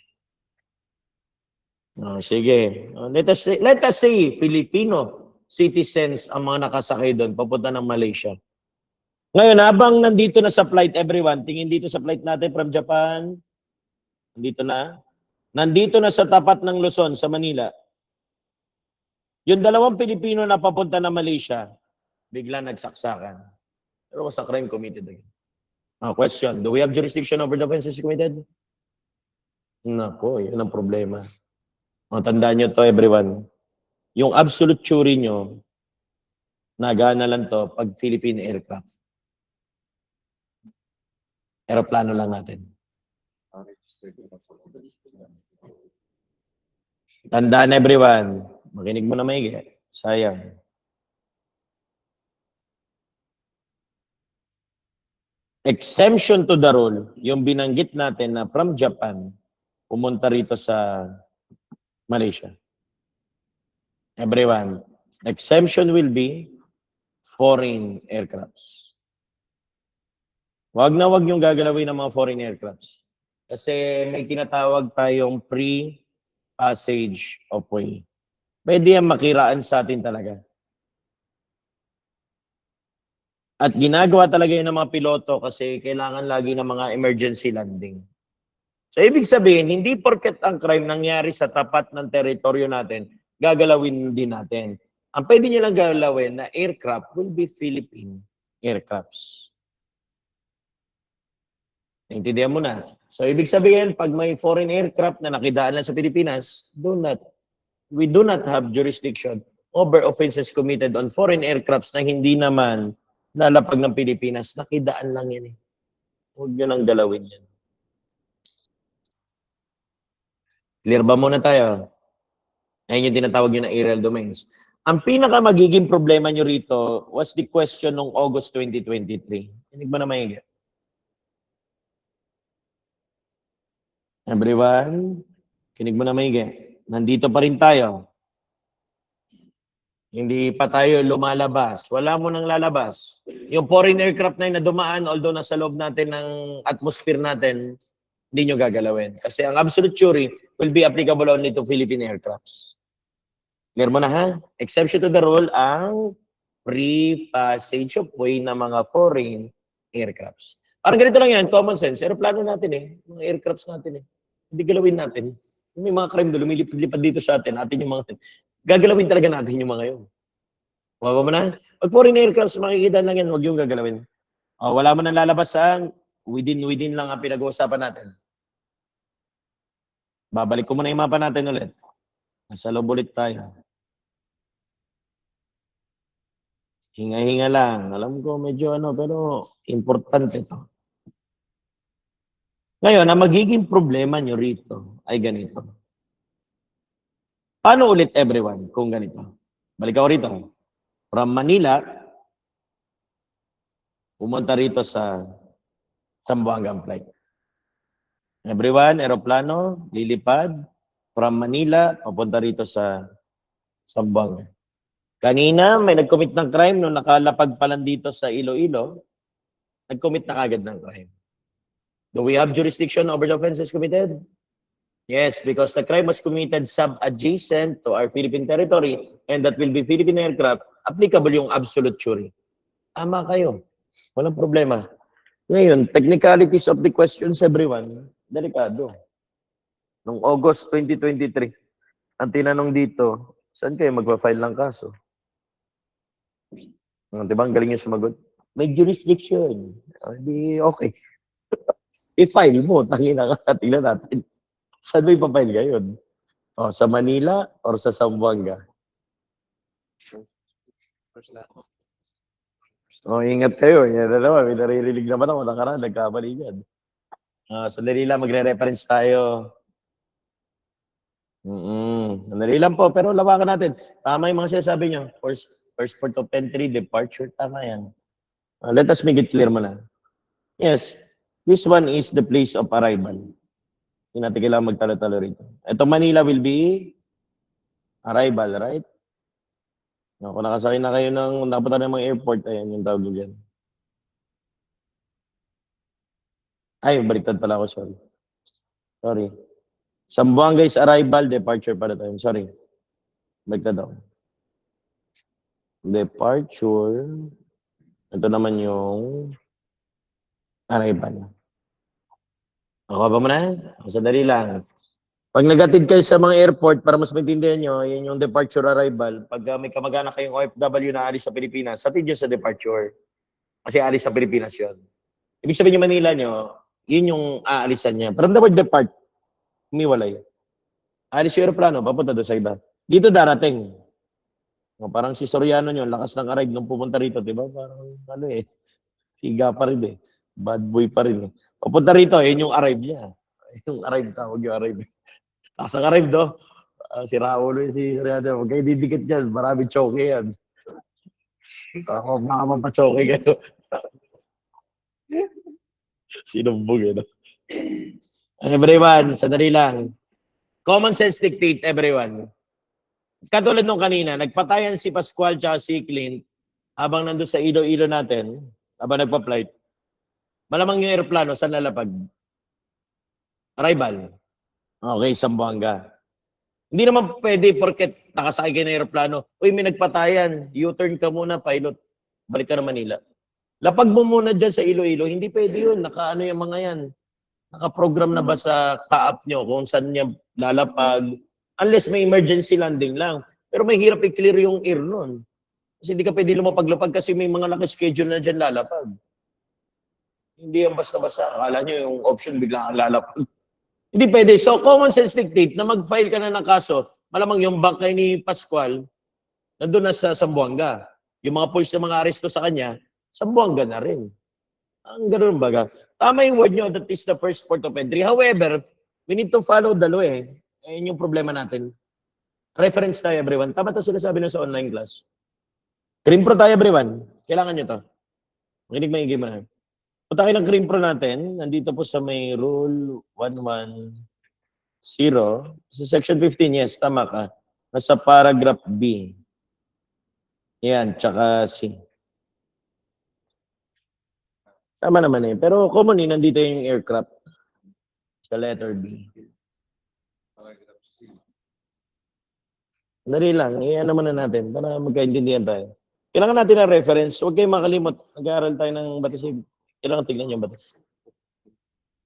Sige. Let us say, Filipino citizens ang mga nakasakay doon, papunta ng Malaysia. Ngayon, habang nandito na sa flight, everyone, tingin dito sa flight natin from Japan, nandito na sa tapat ng Luzon, sa Manila. Yung dalawang Pilipino na papunta ng Malaysia, bigla nagsaksakan. Pero sa crime committed again. Question, do we have jurisdiction over the offenses committed? Nako, yun ang problema. Tandaan nyo to everyone. Yung absolute theory nyo, nagana lang to pag Philippine aircraft. Aeroplano lang natin. Tandaan everyone. Makinig mo na maigi. Sayang. Exemption to the rule, yung binanggit natin na from Japan, pumunta rito sa Malaysia. Everyone, exemption will be foreign aircrafts. Wag na wag yung gagalawin ng mga foreign aircrafts. Kasi may tinatawag tayong pre-passage of way. Pwede yan makiraan sa atin talaga. At ginagawa talaga yun ng mga piloto kasi kailangan lagi ng mga emergency landing. So, ibig sabihin, hindi porket ang crime nangyari sa tapat ng teritoryo natin, gagalawin din natin. Ang pwede nyo lang gagalawin na aircraft will be Philippine aircrafts. Naintindihan mo na. So, ibig sabihin, pag may foreign aircraft na nakidaan lang sa Pilipinas, we do not have jurisdiction over offenses committed on foreign aircrafts na hindi naman lalapag ng Pilipinas. Nakidaan lang yan eh. Huwag nyo lang galawin yan. Clear ba muna tayo? Ayun yung tinatawag nyo na aerial domains. Ang pinaka magiging problema nyo rito was the question ng August 2023. Hinig ba na maigi? Everyone, kinig mo na maigi. Nandito pa rin tayo. Hindi pa tayo lumalabas. Wala mo nang lalabas. Yung foreign aircraft na yun na dumaan, although nasa loob natin ng atmosphere natin, hindi nyo gagalawin. Kasi ang absolute theory will be applicable only to Philippine aircrafts. Clear mo na ha? Exception to the rule ang pre-passage of way ng mga foreign aircrafts. Parang ganito lang yan, common sense. Aeroplano natin eh. Mga aircrafts natin eh. Hindi galawin natin. May mga crime doon, lumilipad-lipad dito sa atin yung mga... Gagalawin talaga natin yung mga yun. Wala mo na? Pag foreign aircrafts, makikita lang yan, huwag yung gagalawin. Wala mo nang lalabas sa within lang ang pinag-uusapan natin. Babalik ko muna yung mapa natin ulit. Nasa loob ulit tayo. Hinga-hinga lang. Alam ko medyo pero importante ito. Ngayon, ang magiging problema nyo rito ay ganito. Paano ulit everyone kung ganito? Balik ako rito. From Manila, pumunta rito sa Zamboanga flight. Everyone, eroplano, lilipad from Manila, papunta rito sa Zamboanga. Kanina, may nag-commit ng crime nung nakalapag pa lang dito sa Iloilo, nag-commit na kagad ng crime. Do we have jurisdiction over the offenses committed? Yes, because the crime was committed sub-adjacent to our Philippine territory and that will be Philippine aircraft, applicable yung absolute jury. Tama kayo. Walang problema. Ngayon, technicalities of the questions, everyone, delikado. Noong August 2023, ang tinanong dito, saan kayo magpa-file ng kaso? Diba, ang galing yung sumagot. May jurisdiction. Hindi, okay. I-file mo, tangina ka, tingnan natin. Saan mo ipapile ngayon? O, sa Manila or sa Zamboanga? O, ingat kayo. Yan na naman, may naririnig naman ako, nakaraan, nagkamali yan. Sandali lang, magre-reference tayo. Sandali lang po, pero lawakan natin. Tama yung mga sinasabi nyo. First port of entry, departure, tama yan. Let us make it clear muna. Yes, this one is the place of arrival. Hindi natin kailangan magtalo-talo rito. Ito Manila will be arrival, right? Kung nakasakay na kayo ng napunta ng mga airport, ayan yung tawag dyan. Ay, baliktad pala ako, sorry. Sorry. Zamboanga is arrival, departure pala tayo. Sorry. Baliktad ako. Departure. Ito naman yung arrival. Ako ba mo na? Sandali lang. Pag nagatid kayo sa mga airport, para mas maintindihan nyo, yun yung departure arrival. Pag may kamag-anak kayong OFW na alis sa Pilipinas, satid yun sa departure. Kasi alis sa Pilipinas yun. Ibig sabihin yung Manila nyo, yun yung aalisan niya. From the word depart, umiwalay. Alis yung aeroplano, papunta doon sa iba. Dito darating. Parang si Soriano nyo, lakas ng arrive nung pupunta rito, di ba? Parang ano higa pa rin bad boy pa rin Papunta rito, yun yung arrive niya. Yung arrive, tawag yung arrive. Lakas ng arrive, do. Si Raulo yun, si Soriano. Huwag kayo didikit dyan, maraming choke yan. Ako, baka mapachoke kayo. Sinumbog no? Everyone, sandali lang. Common sense dictate, everyone. Katulad nung kanina, nagpatayan si Pascual tsaka si Clint habang nandun sa Iloilo natin, habang nagpa-flight. Malamang yung aeroplano, saan lalapag? Arrival. Okay, Zamboanga. Hindi naman pwede porket nakasakay kayo ng aeroplano. Uy, may nagpatayan. U-turn ka muna, pilot. Balik ka na Manila. Lapag mo muna dyan sa Iloilo. Hindi pwede yun. Nakaano yung mga yan. Nakaprogram na ba sa ka-app nyo kung saan niya lalapag? Unless may emergency landing lang. Pero may hirap i-clear yung air nun. Kasi hindi ka pwede lumapag-lapag kasi may mga nakaschedule na dyan lalapag. Hindi yan basta-basta. Akala nyo yung option bigla kang lalapag. Hindi pwede. So, common sense dictate na mag-file ka na ng kaso, malamang yung bangkay ni Pascual, nandun na sa Zamboanga. Yung mga police na mga aresto sa kanya, Zamboanga na rin. Ang ganoon baga. Tama yung word nyo, that is the first port of entry. However, we need to follow the law Ayun yung problema natin. Reference tayo, everyone. Tama ito sila sabi na sa online class. Crimpro tayo, everyone. Kailangan nyo to. Makinig mo na. Punta kayo ng Crimpro natin. Nandito po sa may rule 110. Sa section 15, yes, tama ka. Nasa paragraph B. Yan, tsaka C. Tama naman Pero common nandito yung aircraft. Sa letter B. Dali lang, iyan naman na natin para magkaintindihan tayo. Kailangan natin ng reference. Huwag kayong makalimot. Nag-aaral tayo ng batas. Kailangan tignan yung batas.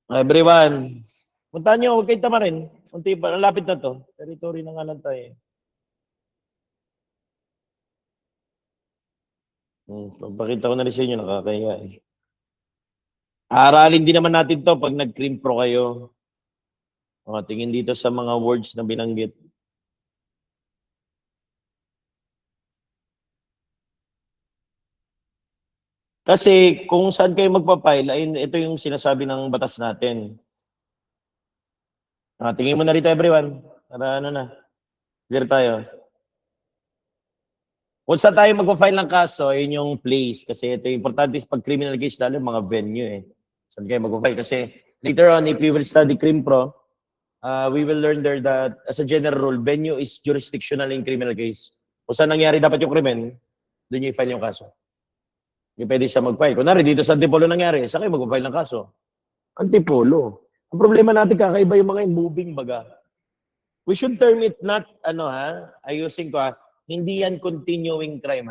Everyone, punta nyo, huwag kayong tamarin. Unti pa, lapit na to. Territory na nga lang tayo. Pagpakita ko na rin sa inyo, nakakaya Aralin din naman natin to pag nag-cream pro kayo. Tingin dito sa mga words na binanggit. Kasi kung saan kayo magpapile, ito yung sinasabi ng batas natin. Tingin mo na rito everyone. Para clear tayo. Kung saan tayo magpa-file ng kaso, yun yung place. Kasi ito yung importante is pag criminal case lalo, mga venue Saan kayo magpa-file? Kasi Later on, if we will study Crim Pro, we will learn there that as a general rule, venue is jurisdictional in criminal case. Kung saan nangyari dapat yung krimen, doon nyo i-file yung kaso. Hindi pwede siya mag-file. Kunwari, dito sa Antipolo nangyari, saan kayo mag-file ng kaso? Antipolo. Ang problema natin, kakaiba yung mga moving baga. We should term it not, ayusin ko hindi yan continuing crime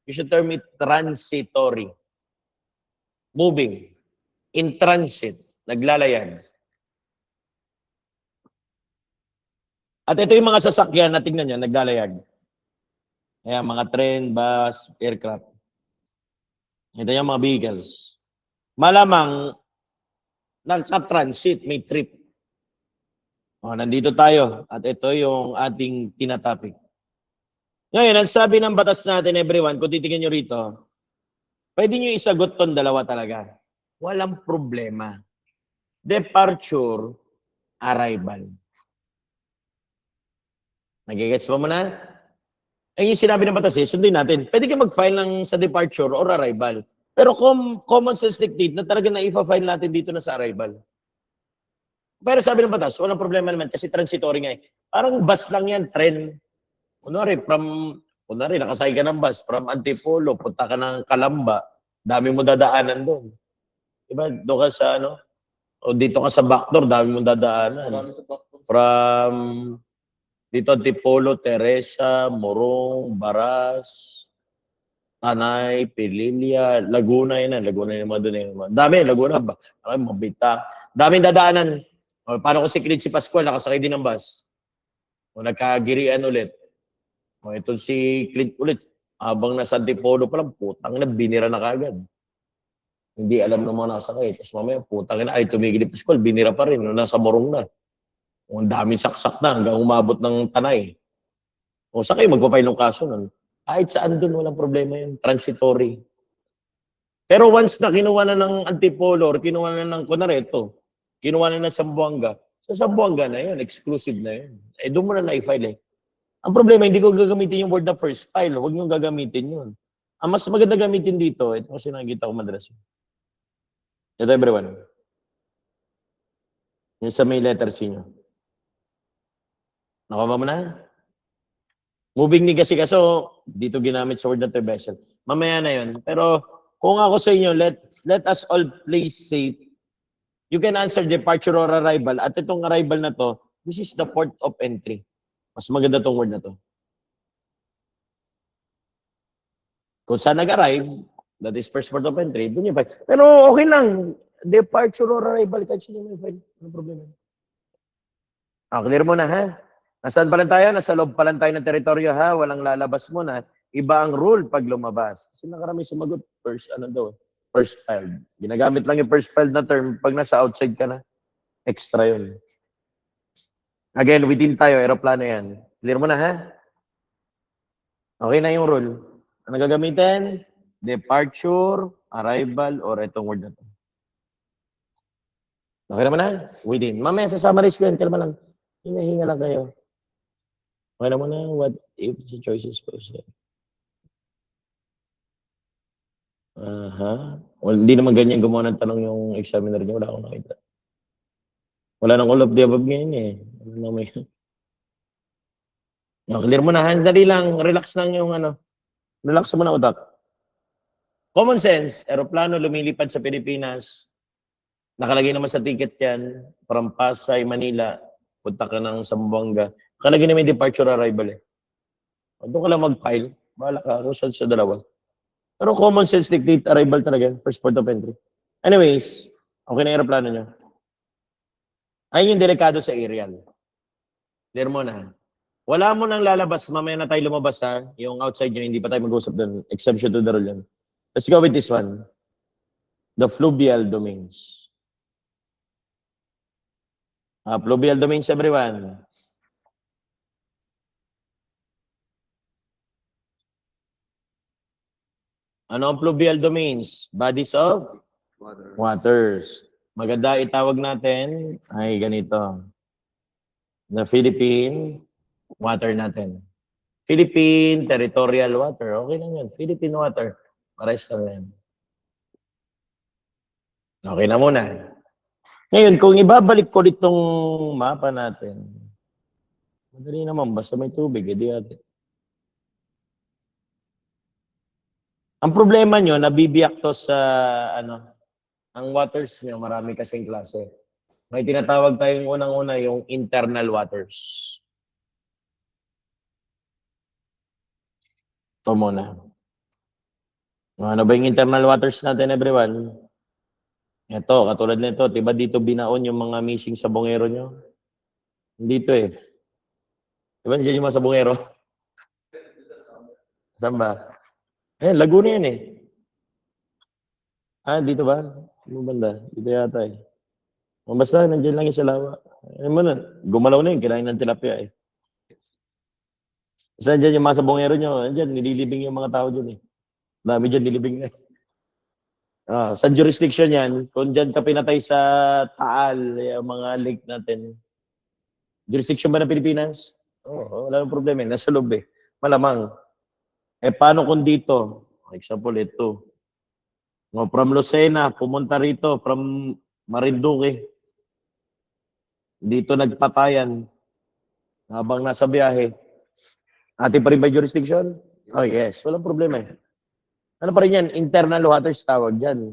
We should term it transitory. Moving. In transit. Naglalayag. At ito yung mga sasakyan na tingnan nyo, naglalayag. Ayan, mga train, bus, aircraft. Ito yung mga vehicles. Malamang, nagsa-transit, may trip. Nandito tayo. At ito yung ating tinatopic. Ngayon, ang sabi ng batas natin, everyone, kung titingin nyo rito, pwede nyo isagot ton dalawa talaga. Walang problema. Departure, arrival. Nagigets mo na? Yung sinabi ng batas sundin natin. Pwede ka mag-file sa departure or arrival. Pero common sense dictate na talaga na i-file natin dito na sa arrival. Pero sabi ng batas, walang problema naman kasi transitory nga Parang bus lang yan, tren. Kunwari, nakasay ka ng bus from Antipolo, punta ka ng Calamba, dami mo dadaanan doon. Diba? Doon ka sa o dito ka sa backdoor, dami mo dadaanan. From dito Antipolo, Teresa, Morong, Baras, Tanay, Pililla, Laguna Laguna yung mga doon. Dami, Laguna, Mabita. Daming dadaanan. O, paano kung si Clint si Pascual, nakasakay din ng bus? O nagkagirian ulit. O ito si Clint ulit. Habang nasa Antipolo pa lang, putang na, binira na kagad. Hindi alam ng mga nakasakay. Tapos mamaya, putang na, ay tumigil ni Pascual, binira pa rin. Nasa Morong na. O, ang daming saksak na hanggang umabot ng Tanay. O saan kayo magpapay ng kaso nun? Kahit saan doon, walang problema yun. Transitory. Pero once na kinuha na ng Antipolo or kinuha na ng Conareto, kinuha na ng Zamboanga, sa Zamboanga na yun, exclusive na yun. Doon mo na na-file Ang problema, hindi ko gagamitin yung word na first file. Huwag nyo gagamitin yun. Ang mas maganda gamitin dito, ito kasi nakikita ko madalas. Ito everyone. Yung sa may letter C nyo. Nakuha mo na? Moving ni kasi kaso, dito ginamit sa word na vessel. Mamaya na yun. Pero kung ako sa inyo, let us all play safe. You can answer departure or arrival. At itong arrival na to, this is the port of entry. Mas maganda tong word na to. Kung saan nag-arrive, that is first port of entry, doon yung file. Pero okay lang. Departure or arrival, kahit sino may file. Anong problema? Clear mo na, ha? Nasaan pa lang tayo? Nasa loob pa lang tayo ng teritoryo, ha? Walang lalabas muna. Iba ang rule pag lumabas. Kasi nakarami sumagot, first filed. Ginagamit lang yung first filed na term pag nasa outside ka na. Extra yun. Again, within tayo, aeroplano yan. Clear mo na, ha? Okay na yung rule. Ano gagamitin? Departure, arrival, or itong word na to. Okay naman na? Within. Mamaya sa summary ko yan, kalma lang. Hinahinga lang kayo. Okay naman na, what if the choice is posted? Well, hindi naman ganyan gumawa ng tanong yung examiner niya. Wala akong nakita. Wala nang all of the above ngayon clear mo na. Dali lang. Relax lang yung Relax mo na utak. Common sense. Aeroplano lumilipad sa Pilipinas. Nakalagay naman sa ticket yan. From Pasay, Manila. Punta ka ng Zamboanga. Nakalagay naman yung departure arrival Doon ka lang mag-file. Bahala ka. Result sa dalawa. Pero common sense dictate arrival talaga. First port of entry. Anyways, okay na aeroplano nyo. Ayun yung delikado sa aerial. Clear mo na. Wala mo nang lalabas. Mamaya na tayo lumabas Yung outside nyo, hindi pa tayo mag-usap doon. Exception to the rule yan. Let's go with this one. The fluvial domains. Fluvial domains, everyone. Ano ang fluvial domains? Bodies of waters. Maganda itawag natin ay ganito. The Philippine water natin. Philippine territorial water. Okay lang yan. Philippine water. Pares lang yan. Okay na muna. Ngayon, kung ibabalik ko itong mapa natin, madali naman, basta may tubig, edi ate. Ang problema nyo, nabibiyak to sa, ang waters nyo, marami kasing klase. May tinatawag tayong unang-una, yung internal waters. Ito muna. Ano ba yung internal waters natin, everyone? Ito, katulad nito, diba dito binaon yung mga missing sa bungero nyo? Dito eh. Diba dyan yung mga sabungero? Saan ba? Laguna yan eh. Dito ba? Ano banda? Dito yata eh. Basta, nandiyan lang yung sa lawa. Mo na, gumalaw na yun, kinain ng tilapia eh. Basta dyan yung mga sabungero nyo, dyan, nililibing yung mga tao dyan eh. Dami dyan, nilibing na. Sa jurisdiction yan, kung dyan ka pinatay sa Taal, yung mga lake natin. Jurisdiction ba ng Pilipinas? Wala nang problema. Nasa loob eh. Malamang. Paano kung dito? Example, ito. From Lucena, pumunta rito, from Marinduque. Dito nagpatayan. Habang nasa biyahe. Ating pa rin ba jurisdiction? Oh yes, walang problema eh. Ano pa rin yan? Internal waters tawag dyan.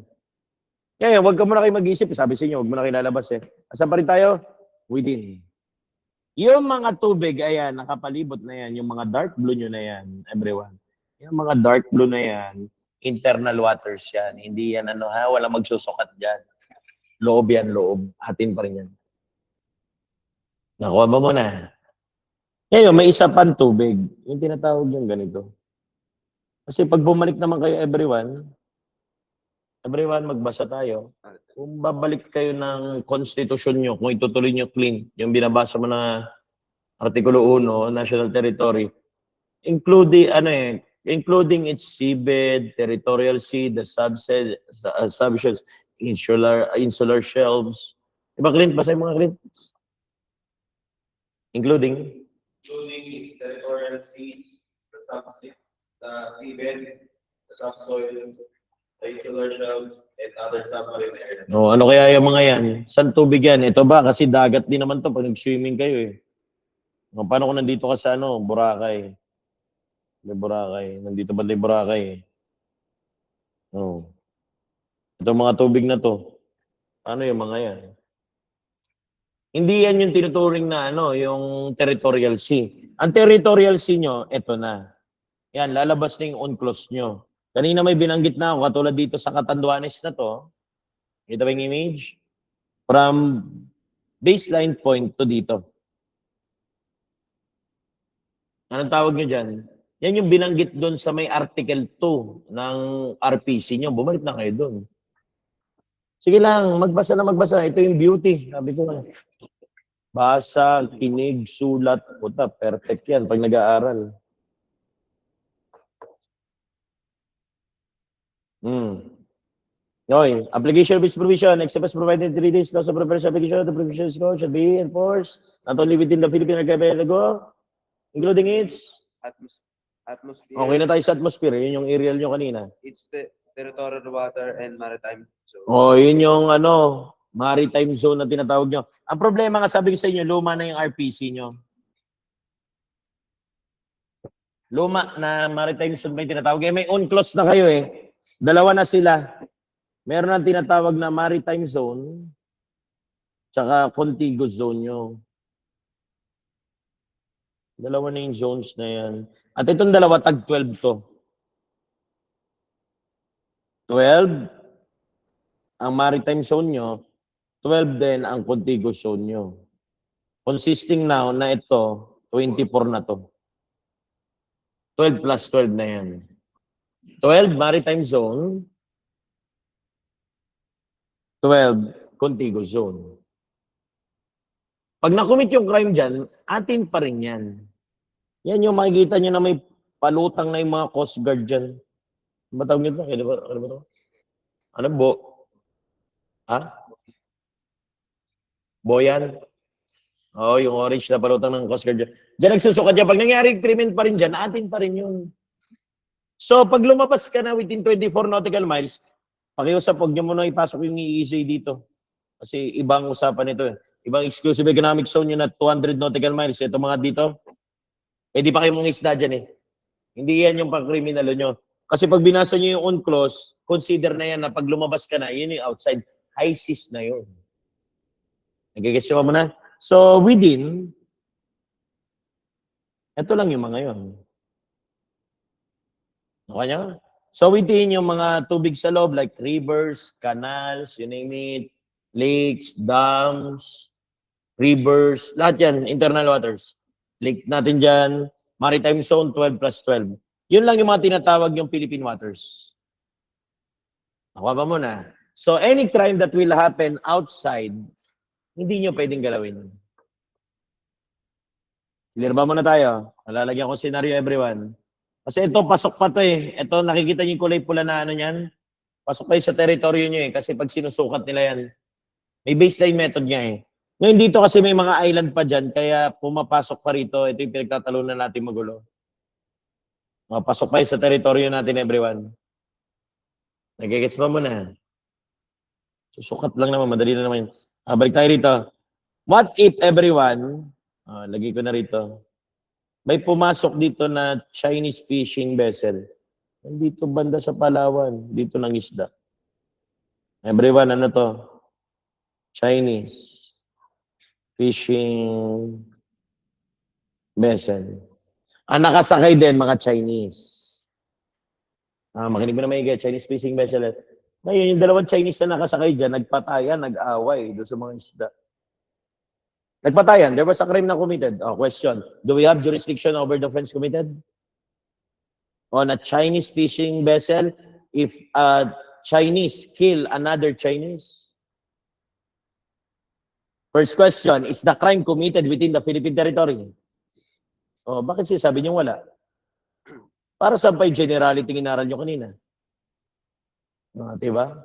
Kaya huwag ka muna kayo mag-isip. Sabi sa inyo, huwag muna kayo lalabas eh. Asan pa rin tayo? Within. Yung mga tubig, ayan, nakapalibot na yan. Yung mga dark blue nyo na yan, everyone. Yung mga dark blue na yan, internal waters yan. Hindi yan walang magsusukat dyan. Loob yan, loob. Atin pa rin yan. Nakuha mo muna. Ngayon, may isa pang tubig. Yung tinatawag yung ganito. Kasi pag bumalik naman kayo, everyone, magbasa tayo. Kung babalik kayo ng constitution nyo, kung itutuloy nyo clean, yung binabasa mo na Artikulo 1, National Territory, including its seabed, territorial sea, the subsheds, insular shelves. Diba, Clint? Basahin mo nga, Clint. Including
its territorial sea, the seabed, the subsoil, the insular shelves, and other submarine areas.
ano kaya yung mga yan? Saan tubig yan? Ito ba? Kasi dagat din naman to pag nag-swimming kayo eh. Paano kung nandito ka sa Boracay? May Boracay. Nandito ba yung Boracay eh? Ito mga tubig na to. Ano yung mga yan? Hindi yan yung tinuturing na yung territorial sea. Ang territorial sea nyo, ito na. Yan, lalabas na yung UNCLOS nyo. Kanina may binanggit na ako, katulad dito sa Catanduanes na to. Kita ba yung image? From baseline point to dito. Anong tawag nyo dyan? Yan yung binanggit doon sa may Article 2 ng RPC nyo. Bumalik na kayo doon. Sige lang, magbasa na magbasa. Ito yung beauty. Sabi ko nga. Basa, kinig, sulat. Puta, perfect yan pag nag-aaral. Okay. Application of its provision, except as provided in 3 days, laws of preparation application of the provisions code shall be enforced not only within the Philippine Archipelago, including its
atmosphere.
Okay na tayo sa atmosphere. Yun yung aerial nyo kanina.
It's the territorial water and maritime zone.
Yun yung maritime zone na tinatawag nyo. Ang problema nga sabi ko sa inyo, luma na yung RPC nyo. Luma na maritime zone may tinatawag. May UNCLOS na kayo eh. Dalawa na sila. Meron ang tinatawag na maritime zone tsaka contiguous zone nyo. Dalawa na yung zones na yan. At itong dalawa, tag 12 to. 12 ang maritime zone nyo, 12 din ang contiguous zone nyo. Consisting now na ito, 24 na to. 12 plus 12 na yan. 12 maritime zone, 12 contiguous zone. Pag nakumit yung crime dyan, atin pa rin yan. Yan yung makikita nyo na may palutang na yung mga Coast Guard dyan. Matawag nyo ito? Ano ba ito? Ano bo? Boyan? Yung orange na palutang ng Coast Guard dyan. Diyan nagsusukat dyan. Pag nangyari krimen pa rin dyan, atin pa rin yun. So, pag lumabas ka na within 24 nautical miles, pakiusap, huwag nyo muna ipasok yung EEZ dito. Kasi ibang usapan ito eh. Ibang exclusive economic zone yun at 200 nautical miles. Ito mga dito, pwede pa kayong mga isda dyan eh. Hindi yan yung pang-criminal nyo. Kasi pag binasa nyo yung on-clause, consider na yan na pag lumabas ka na, yun yung outside. High seas na yun. Nagigets mo na? So, within, ito lang yung mga yun. Okay nyo? So, within yung mga tubig sa loob, like rivers, canals, you name it, lakes, dams, rivers, lahat yan, internal waters. Lake natin dyan, maritime zone, 12 plus 12. Yun lang yung mga tinatawag yung Philippine waters. Nakuha ba muna? So, any crime that will happen outside, hindi nyo pwedeng galawin. Clear ba muna tayo? Malalagyan ko scenario, everyone. Kasi ito, pasok pa to eh. Ito, nakikita niyo yung kulay pula na ano yan? Pasok kayo sa teritoryo nyo eh. Kasi pag sinusukat nila yan, may baseline method nga eh. Ngayon dito kasi may mga island pa dyan, kaya pumapasok pa rito. Ito yung pinagtatalunan natin magulo. Pasok pa sa teritoryo natin, everyone. Nagigets ba muna? Susukat lang naman, madali na naman. Balik tayo rito. What if everyone, lagay ko na rito, may pumasok dito na Chinese fishing vessel. Dito banda sa Palawan, dito ng isda. Everyone, ano to? Chinese fishing vessel. Ang nakasakay din, mga Chinese. Makinig mo na may Chinese fishing vessel. Ngayon, yung dalawang Chinese na nakasakay dyan, nagpatayan, nag-away doon sa mga isda. Nagpatayan, there was a crime na committed. Question, do we have jurisdiction over the offense committed? On a Chinese fishing vessel, if a Chinese kill another Chinese? First question, is the crime committed within the Philippine territory? Bakit sinasabi niyo wala? Para saan pa yung generality inaral niyo kanina? Diba?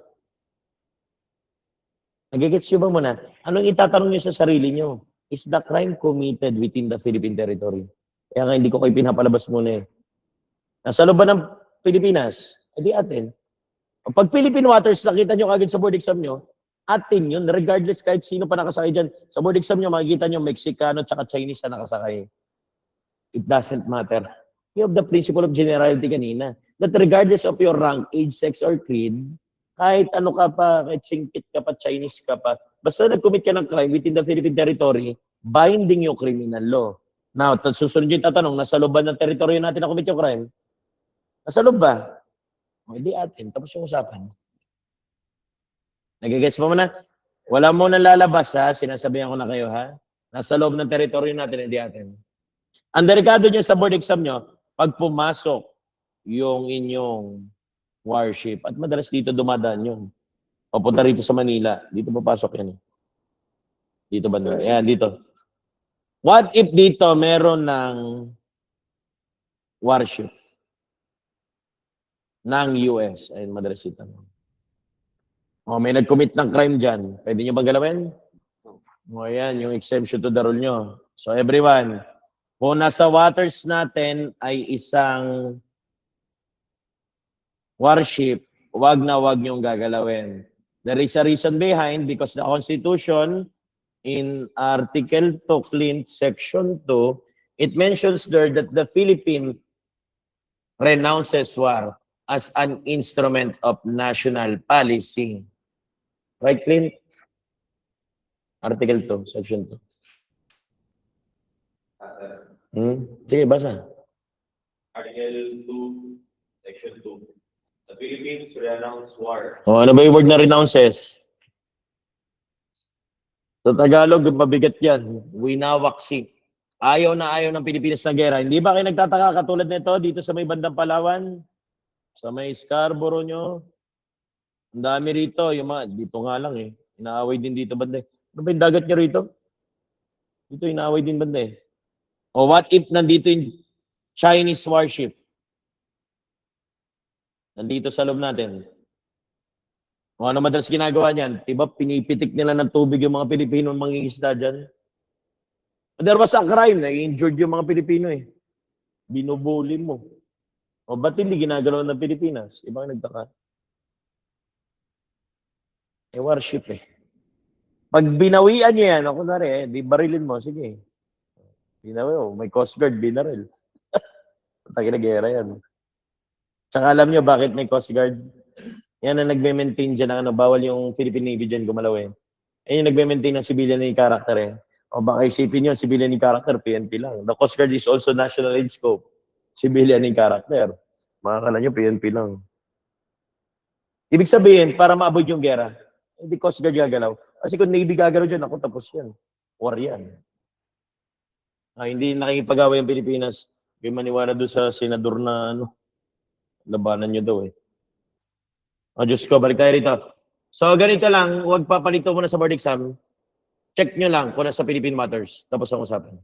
Nagigets nyo ba muna? Anong itatanong niyo sa sarili niyo? Is the crime committed within the Philippine territory? Kaya nga hindi ko kayo pinapalabas muna eh. Nasa loob ba ng Pilipinas? Hindi atin. Pag Philippine waters, nakita nyo kagad sa board exam nyo, atin yun, regardless kahit sino pa nakasakay dyan. Sa board exam nyo, makikita nyo Mexicano at Chinese na nakasakay. It doesn't matter. You have the principle of generality kanina. That regardless of your rank, age, sex, or creed, kahit ano ka pa, kahit singkit ka pa, Chinese ka pa, basta nag-commit ka ng crime within the Philippine territory, binding yung criminal law. Now, susunod yung tatanong, nasa loob ba ng teritoryo natin na commit yung crime? Nasa loob ba? Hindi atin. Tapos yung usapan. Nagigets mo na? Wala mo nang lalabas ha. Sinasabihan ko na kayo ha. Nasa loob ng teritoryo natin, hindi atin. Ang delikado niya sa board exam nyo, pag pumasok yung inyong warship, at madalas dito dumadaan yun. Papunta rito sa Manila. Dito papasok yan. Dito ba? Yan, dito. What if dito meron ng warship ng US? Ayun, madalas ito. May nag-commit ng crime dyan. Pwede nyo ba galawin? Yan, yung exemption to the rule nyo. So everyone, kung nasa waters natin ay isang warship, wag na wag niyong gagalawin. There is a reason behind because the Constitution in Article 2, Clint, Section 2, it mentions there that the Philippines renounces war as an instrument of national policy. Right, Clint? Article 2, Section 2. Sige, basa.
Article 2, Section 2. The Philippines renounce war.
Ano ba yung word na renounces? Sa Tagalog, mabigat yan. Winawaksi. Ayaw na ayaw ng Pilipinas na gera. Hindi ba kayo nagtataka katulad nito dito sa may bandang Palawan? Sa may Scarborough nyo? Ang dami rito. Yung mga, dito nga lang eh. Inaaway din dito banda eh. Ano ba yung dagat nyo rito? Dito inaaway din banda eh. O what if nandito yung Chinese warship? Nandito sa loob natin. O ano madalas ginagawa niyan? Diba pinipitik nila ng tubig yung mga Pilipino mangingisda dyan? There was a crime na injured yung mga Pilipino eh. Binubuli mo. O ba't hindi ginagalaw ng Pilipinas? Ibang nagtaka. Warship eh. Pag binawian niyo yan, ako na rin, di barilin mo, sige. Binawi, may Coast Guard, binaril. Taki na gera yan. Tsaka alam niyo bakit may Coast Guard? Yan ang nagme-maintain dyan ng ano, bawal yung Philippine Navy dyan gumalaw eh. Yan yung nagme-maintain ng civilian in character eh. O baka isipin nyo, civilian in character, PNP lang. The Coast Guard is also national in scope. Civilian in character. Makakala nyo, PNP lang. Ibig sabihin, para ma-avoid yung gera, hindi Coast Guard gagalaw. Kasi kung Navy gagalaw dyan, ako tapos yan. War yan. Hindi nakikipag-away ang Pilipinas. Kaya maniwala doon sa senador na ano, labanan nyo daw eh. O Diyos ko, balik tayo rito. So ganito lang, huwag papalito muna sa board exam. Check nyo lang kung nasa Philippine Matters. Tapos ang usapan.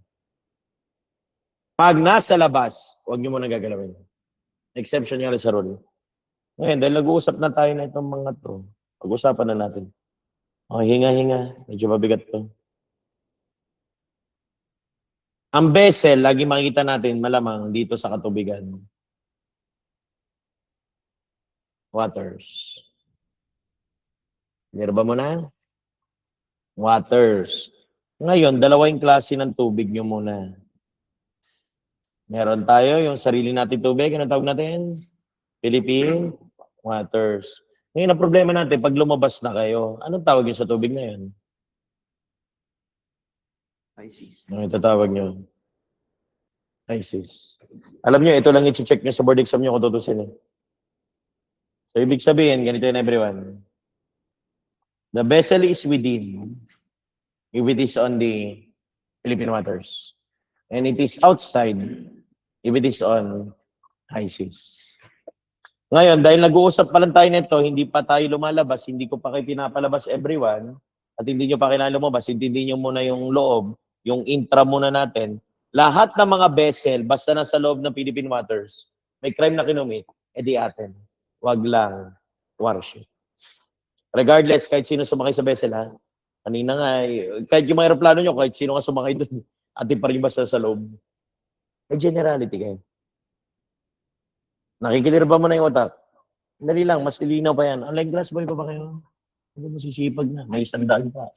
Pag nasa labas, huwag nyo muna gagalawin. Exception nga sa rule. Ngayon, dahil nag-uusap na tayo na itong mga to, pag-usapan na natin. Okay, hinga-hinga. Medyo mabigat to. Ang vessel, lagi makikita natin malamang dito sa katubigan. Waters. Nirba mo na? Waters. Ngayon, dalawang klase ng tubig nyo muna. Meron tayo yung sarili natin tubig. Ano tawag natin? Philippine Waters. Ngayon, ang problema natin, pag lumabas na kayo, anong tawag nyo sa tubig na yun?
ISIS.
Ano itatawag nyo? ISIS. Alam nyo, ito lang i-check nyo sa board exam nyo kung tutusin eh. So, ibig sabihin, ganito yun everyone. The vessel is within if it is on the Philippine waters. And it is outside if it is on high seas. Ngayon, dahil nag-uusap pa lang tayo nito, hindi pa tayo lumalabas, hindi ko pa kayo pinapalabas everyone, at hindi nyo pa kailangan lumabas, hindi nyo muna yung loob, yung intra muna natin. Lahat ng mga vessel, basta nasa loob ng Philippine waters, may crime na kinumit, edi atin. Wag lang warship. Regardless, kahit sino sumakay sa vessel, ha? Kanina nga, kahit yung mga aeroplano nyo, kahit sino nga sumakay doon, atin pa rin basta sa loob. May generality kayo. Nakikilir ba mo na yung otak? Dali lang, mas lilinaw pa yan. Online class boy pa ba kayo? Hindi mo sisipag na. May 100 pa.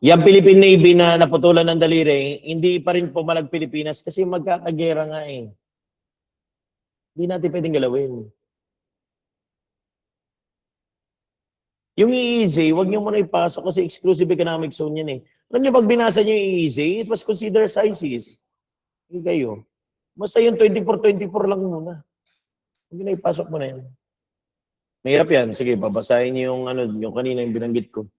Yung Philippine Navy na naputulan ng daliri, hindi pa rin pumalag Pilipinas kasi magkakagera nga eh. Hindi natin pwedeng galawin. Yung EEZ, huwag niyo muna ipasok kasi exclusive economic zone yan eh. Alam niyo, pag binasa niyo yung EEZ, it was considered ISIS. Hindi kayo. Basta yung 24-24 lang muna. Hindi na ipasok mo na yan. Mahirap yan. Sige, babasahin niyo yung, yung kanina yung binanggit ko.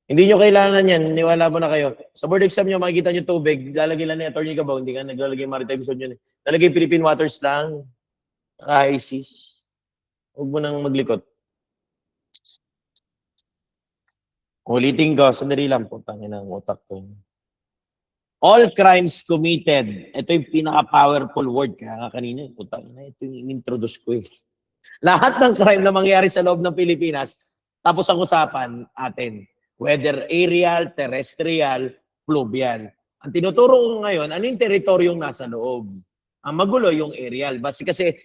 Hindi niyo kailangan yan. Niwala mo na kayo. Sa board exam niyo, makikita niyo tubig. Lalagay lang ni Atty. Gabaw. Hindi ka naglalagay maritime zone yun. Lalagay Philippine waters lang. ISIS. Huwag mo nang maglikot. Ulitin ko, sandali lang po, tangin ang utak ko. All crimes committed. Ito yung pinaka-powerful word. Kaya kanina, putang na, ito yung in-introduce ko eh. Lahat ng crime na mangyari sa loob ng Pilipinas, tapos ang usapan atin, whether aerial, terrestrial, fluvial. Ang tinuturo ko ngayon, ano yung teritoryong nasa loob? Ang magulo yung aerial. Basta kasi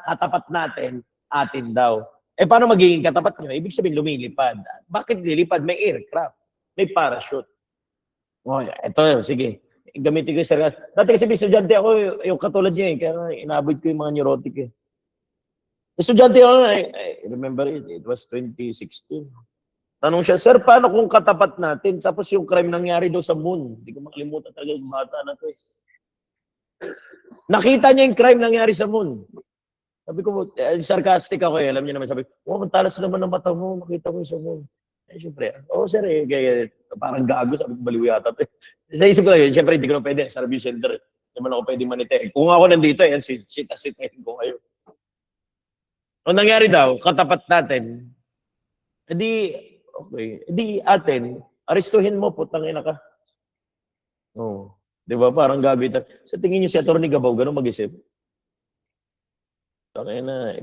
katapat natin, atin daw. Eh, paano magiging katapat nyo? Ibig sabihin, lumilipad. Bakit lilipad? May aircraft. May parachute. O, eto, sige. Gamitin ko yung sarili. Dati kasi estudyante ako, yung katulad niya eh. Kaya inabot ko yung mga neurotic eh. Estudyante ako, I remember it was 2016. Tanong siya, sir, paano kung katapat natin? Tapos yung crime nangyari doon sa moon. Hindi ko makalimutan talaga yung bata na to eh. Nakita niya yung crime nangyari sa moon. Sabi ko, sarcastic ako eh. Alam niyo naman, sabi ko, oh, matalas naman ang mata mo. Makita ko yung sa moon. Eh, syempre, oh, sir, eh, kaya, parang gago. Sabi ko, baliw yata. Sa isip ko yun, syempre, hindi ko na pwede. Sa review center, hindi man ako pwede manite. Kung ako nandito, yan, sitahin ko kayo. Ang nangyari daw, katapat natin, edi, okay, edi atin, arestuhin mo, putang ina ka. Oh, di ba? Parang gago ito. Sa tingin niyo si Atty. Gabaw, ganun mag-isip?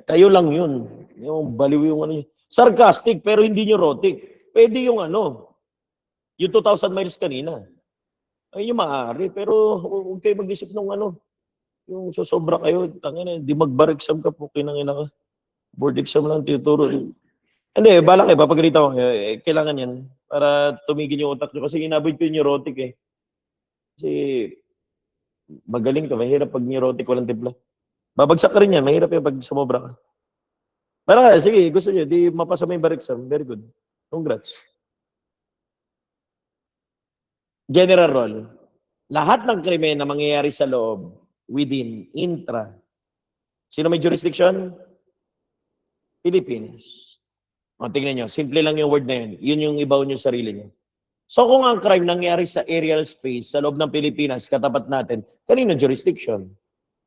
Kayo lang yun. Yung baliw yung ano. Sarcastic, pero hindi neurotic. Pwede yung ano, yung 2,000 miles kanina. Ay, yung maaari, pero huwag kayo mag-isip ng ano, yung sosobra kayo, tangina, di magbar-exam ka po, kinangina ka. Board exam lang tinuturo. Hindi, bala kayo, papagalitan ko kayo. Kailangan yan para tumigil yung utak nyo. Kasi inavoid ko yung neurotic eh. Kasi magaling ka, mahirap pag neurotic, walang timpla. Babagsak ka rin yan, mahirap yung pag sumobra ka. Bala kayo, sige, gusto nyo, di mapasa mo yung bar exam. Very good. Congrats. General role. Lahat ng krimen na mangyayari sa loob, within, intra. Sino may jurisdiction? Philippines. O, tingnan nyo, simple lang yung word na yun. Yun yung ibaw nyo sarili nyo. So kung ang crime nangyari sa aerial space, sa loob ng Pilipinas, katapat natin, kanino jurisdiction?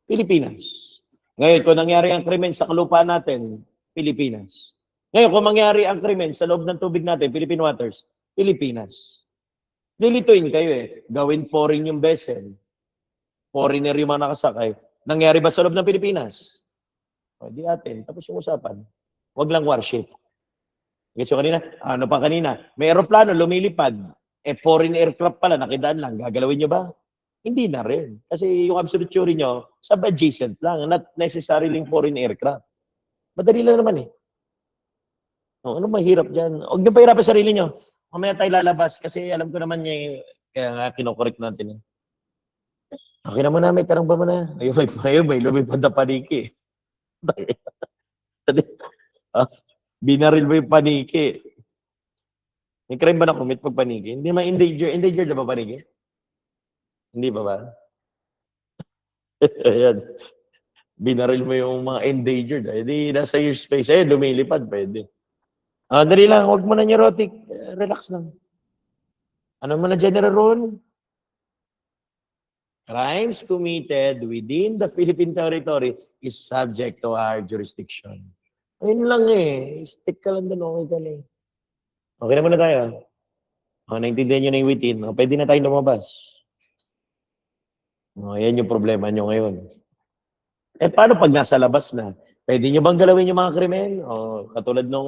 Pilipinas. Ngayon, kung nangyari ang krimen sa kalupaan natin, Pilipinas. Ngayon, kung mangyari ang krimen sa loob ng tubig natin, Philippine waters, Pilipinas. Dilituin kayo eh. Gawin foreign yung vessel. Foreigner yung mga nakasakay. Nangyari ba sa loob ng Pilipinas? O, di atin. Tapos yung usapan. Huwag lang warship. Gets kanina? Ano pa kanina? May aeroplano, lumilipad. Foreign aircraft pala, nakidaan lang. Gagalawin nyo ba? Hindi na rin. Kasi yung absolute theory nyo, sub-adjacent lang. Not necessarily foreign aircraft. Madali lang naman eh. O, ano mahirap dyan? Huwag nyo pahirapan sarili nyo. Mamaya tayo lalabas kasi alam ko naman niya kaya nga kinokorek natin. Okay na muna, may tanong ba muna? Ayun, may lumipad na paniki. Binaril mo yung paniki. May crime ba na commit pag paniki? Hindi ma-endanger. Endangered na ba paniki? Hindi ba ba? Ayan. Binaril mo yung mga endangered. Hindi nasa your space. Ayun, lumilipad. Pwede. Dali lang. Huwag mo na neurotic. Relax lang. Ano mo na general rule? Crimes committed within the Philippine territory is subject to our jurisdiction. Ayun lang eh. Stick ka lang doon. Okay ka lang. Okay na muna tayo. Naintindihan nyo na yung within. Pwede na tayo lumabas. Yan yung problema nyo ngayon. Paano pag nasa labas na? Pwede nyo bang galawin yung mga krimen? Katulad nung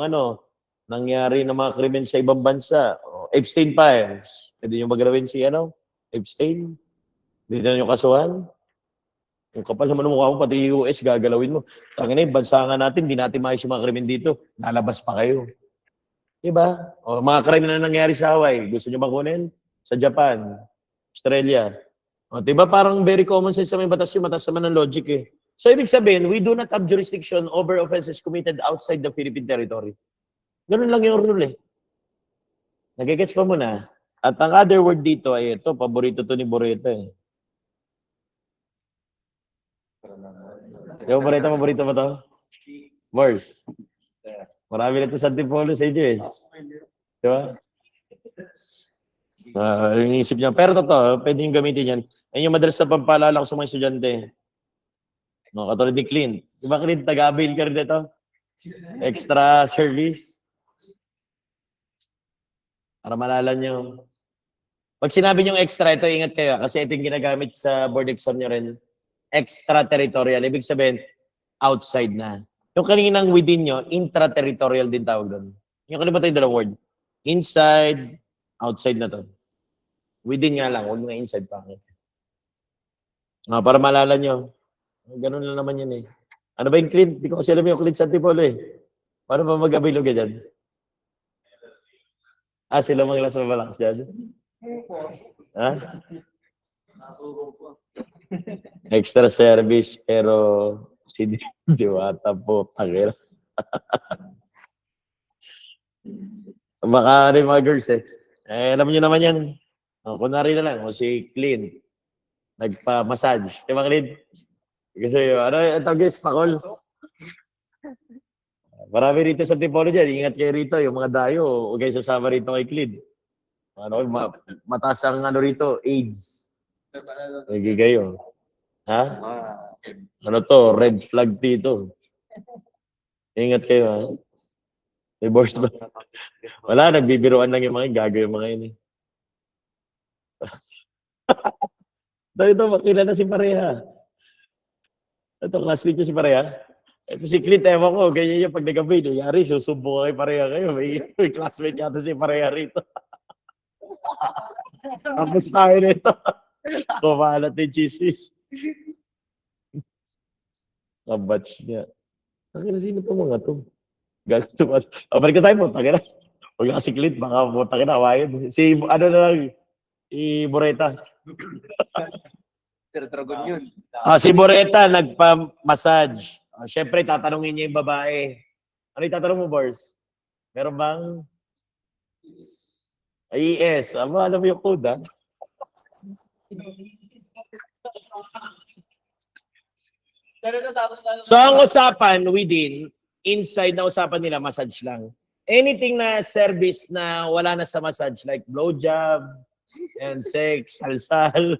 nangyari ng mga krimen sa ibang bansa. Epstein files. Pwede nyo ba galawin si Epstein? Dito nyo kasuhan? Yung kapal naman ng mukha mo, pati US gagalawin mo. Tangina yung bansa nga natin, di natin maayos yung mga krimen dito. Nalabas pa kayo. Diba? Mga krimen na nangyari sa Hawaii, gusto nyo bang kunin? Sa Japan, Australia. Diba parang very common sense sa may batas yung matas naman ng logic eh. So ibig sabihin, we do not have jurisdiction over offenses committed outside the Philippine territory. Ganun lang yung rule eh. Nagigets pa muna. At ang other word dito ay ito, paborito to ni Borito eh. Yung paborito mo to? Worse. Marami na ito sa Antipolo sa inyo eh. Diba? Yung isip niya. Pero totoo, pwede yung gamitin yan. Ayun yung madalas na pampaalala ko sa mga estudyante. Katulad ni Clint. Diba Clint, taga-avail ka rin dito? Extra service. Para malala nyo. Pag sinabi nyo extra, ito ingat kayo. Kasi ito yung ginagamit sa board exam nyo rin. Extraterritorial. Ibig sabihin, outside na. Yung kaninang within nyo, intraterritorial din tawag doon. Yung kanina ba tayo dalawang word? Inside, outside na to. Within nga lang, huwag nga inside pa. Para malala nyo. Ganun lang naman yun eh. Ano ba yung Clint? Di ko kasi alam yung Clint sa Antipolo eh. Paano ba mag-avail ka dyan? Sila mga class mabalakas dyan? Ha? Extra service, pero si Diwata po, tangera. Baka rin mga girls eh. Alam nyo naman yan. Kunwari na lang, si Clint, nagpa-massage. Diba Clint? Kasi ang tawag guys, pakol. Marami rito sa Antipolo dyan. Ingat kayo rito. Yung mga dayo, huwag kayo sasama rito kay Clint. Mataas ang rito, AIDS. Nagigay kayo. Ha? Red flag dito. Ingat kayo ha. Divorce ba? Wala, nagbibiruan lang yung mga gagawin mga yun eh. Ito, makilala si Pareha. Ito, classmate niyo si Pareha. Ito si Clint, ewan ko, ganyan yung pag nag-avail. Yari, susumbo kay Pareha kayo. May classmate yata si Pareha rito. Tapos tayo nito. Kumalat yung chismis. Kabatch niya. Sino to mga to? Guys, balik na tayo po. Taka na. Huwag na kasiklit. Baka po, taka na, awayin. Si, ano na lang, Boreta.
Sir Dragon yun.
Si Boreta, nagpa-massage. Siyempre, tatanungin niya yung babae. Ano yung tatanong mo, Bors? Meron bang? Yes. Alam mo yung code, ha? So, ang usapan within, inside na usapan nila, massage lang. Anything na service na wala na sa massage, like blowjob, and sex, salsal.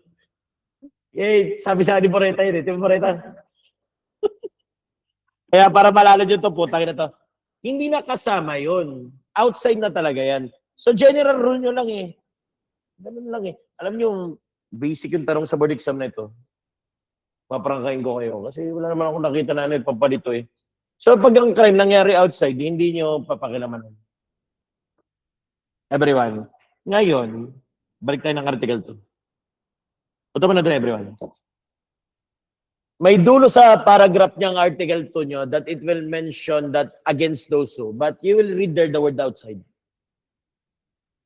Sabi sa ni Boreta yun, Di ba, Boreta? Kaya para malala dyan to, putang na to. Hindi na kasama yun. Outside na talaga yan. So, general rule nyo lang eh. Ganun lang eh. Alam nyo, basic yung tanong sa board exam na ito. Paprangkain ko kayo. Kasi wala naman ako nakita na papalito eh. So, pag ang crime nangyari outside, hindi nyo papakilaman. Everyone. Ngayon, balik tayo ng article 2. Punta mo na doon, everyone. May dulo sa paragraph niyang article 2 nyo that it will mention that against those who, but you will read there the word outside.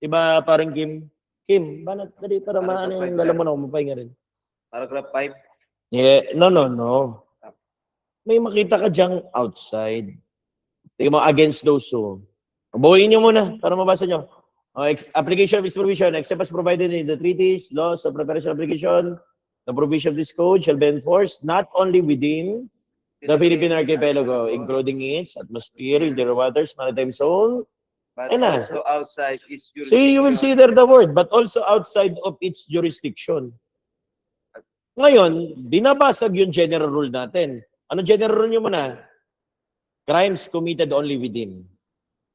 Diba, parang Kim? Kim, banat dali para maano yung dala mo na, mapahinga rin.
Paragraph 5.
Yeah, no. May makita ka diyang outside. Tingnan mo, against those who. Buuin nyo muna para mabasa nyo. Application of this provision, except as provided in the treaties, laws of preparation application, the provision of this code shall be enforced not only within the Philippine Archipelago, including its atmosphere, interior waters, maritime zone,
But
Ayun na.
also outside is
so you will see there the word, but also outside of its jurisdiction. Ngayon, binabasag yung general rule natin. Ano general rule nyo muna? Crimes committed only within.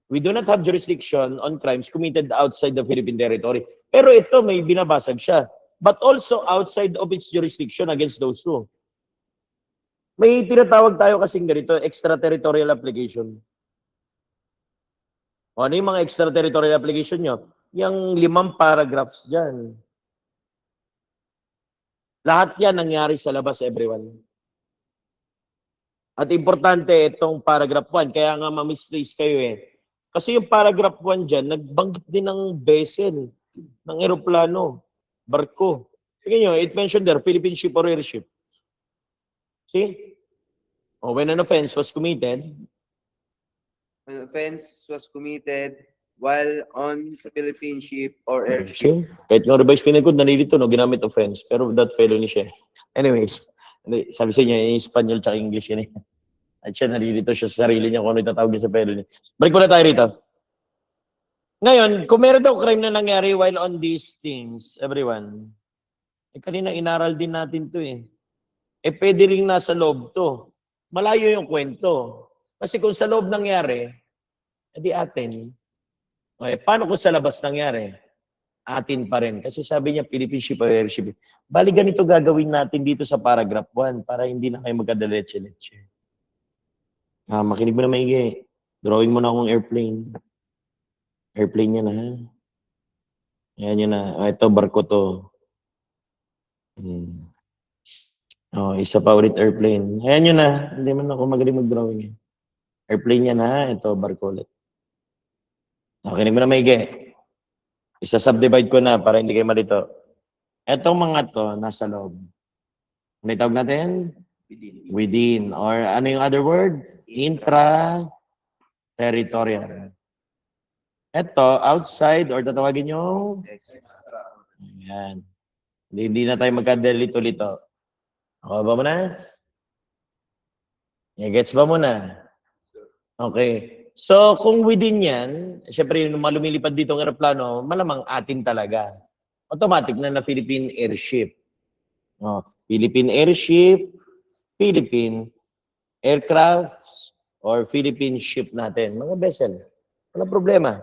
We do not have jurisdiction on crimes committed outside the Philippine territory. Pero ito, may binabasag siya. But also outside of its jurisdiction against those who. May tinatawag tayo kasing ganito, extraterritorial application. O, ano yung mga extraterritorial application nyo? Yung 5 paragraphs dyan. Lahat yan nangyari sa labas, everyone. At importante itong paragraph 1, kaya nga ma-misplace kayo eh. Kasi yung paragraph 1 dyan, nagbanggit din ng vessel, ng eroplano, barko. Tingnan nyo, it mentioned there, Philippine ship or airship. See? Oh, when an offense was committed,
An offense was committed while on a Philippine ship or airship.
see? Kahit yung revised penal code, nalilito, no, ginamit offense. Pero that felony siya. Anyways, sabi sa inyo, yung Espanyol tsaka English yan eh. At siya, nalilito siya sa sarili niya kung ano itatawag niya sa felony. Balik muna tayo rito. Ngayon, kung meron daw crime na nangyari while on these things, everyone, kanina inaral din natin to eh. Pwede rin nasa loob to. Malayo yung kwento. Kasi kung sa loob nangyari, edi atin. Paano kung sa labas nangyari? Atin pa rin. Kasi sabi niya, Philippine ship or airship. Bali ganito gagawin natin dito sa paragraph 1 para hindi na kayo magkadaletse-letse. Makinig mo na maigi. Drawing mo na akong airplane. Airplane yan ha. Ayan yun na. Ito, barko to. Isa pa ulit airplane. Ayan yun na. Hindi man ako magaling mag-drawing eh. Airplane yan ha. Ito, barko ulit. Makinig mo na maigi. Isa-subdivide ko na para hindi kayo malito. Etong mga to, nasa loob. Ano yung tawag natin? Within. Or ano yung other word? Intra-territorial. Ito, outside, or tatawagin nyo? Ayan. Hindi na tayo magkadelito-lito. Ako ba muna? Gets ba muna? Okay. So, kung within yan, syempre yung lumilipad dito ng aeroplano, malamang atin talaga. Automatic na Philippine airship. Philippine airship, Philippine aircrafts, or Philippine ship natin. Mga vessel. Walang problema.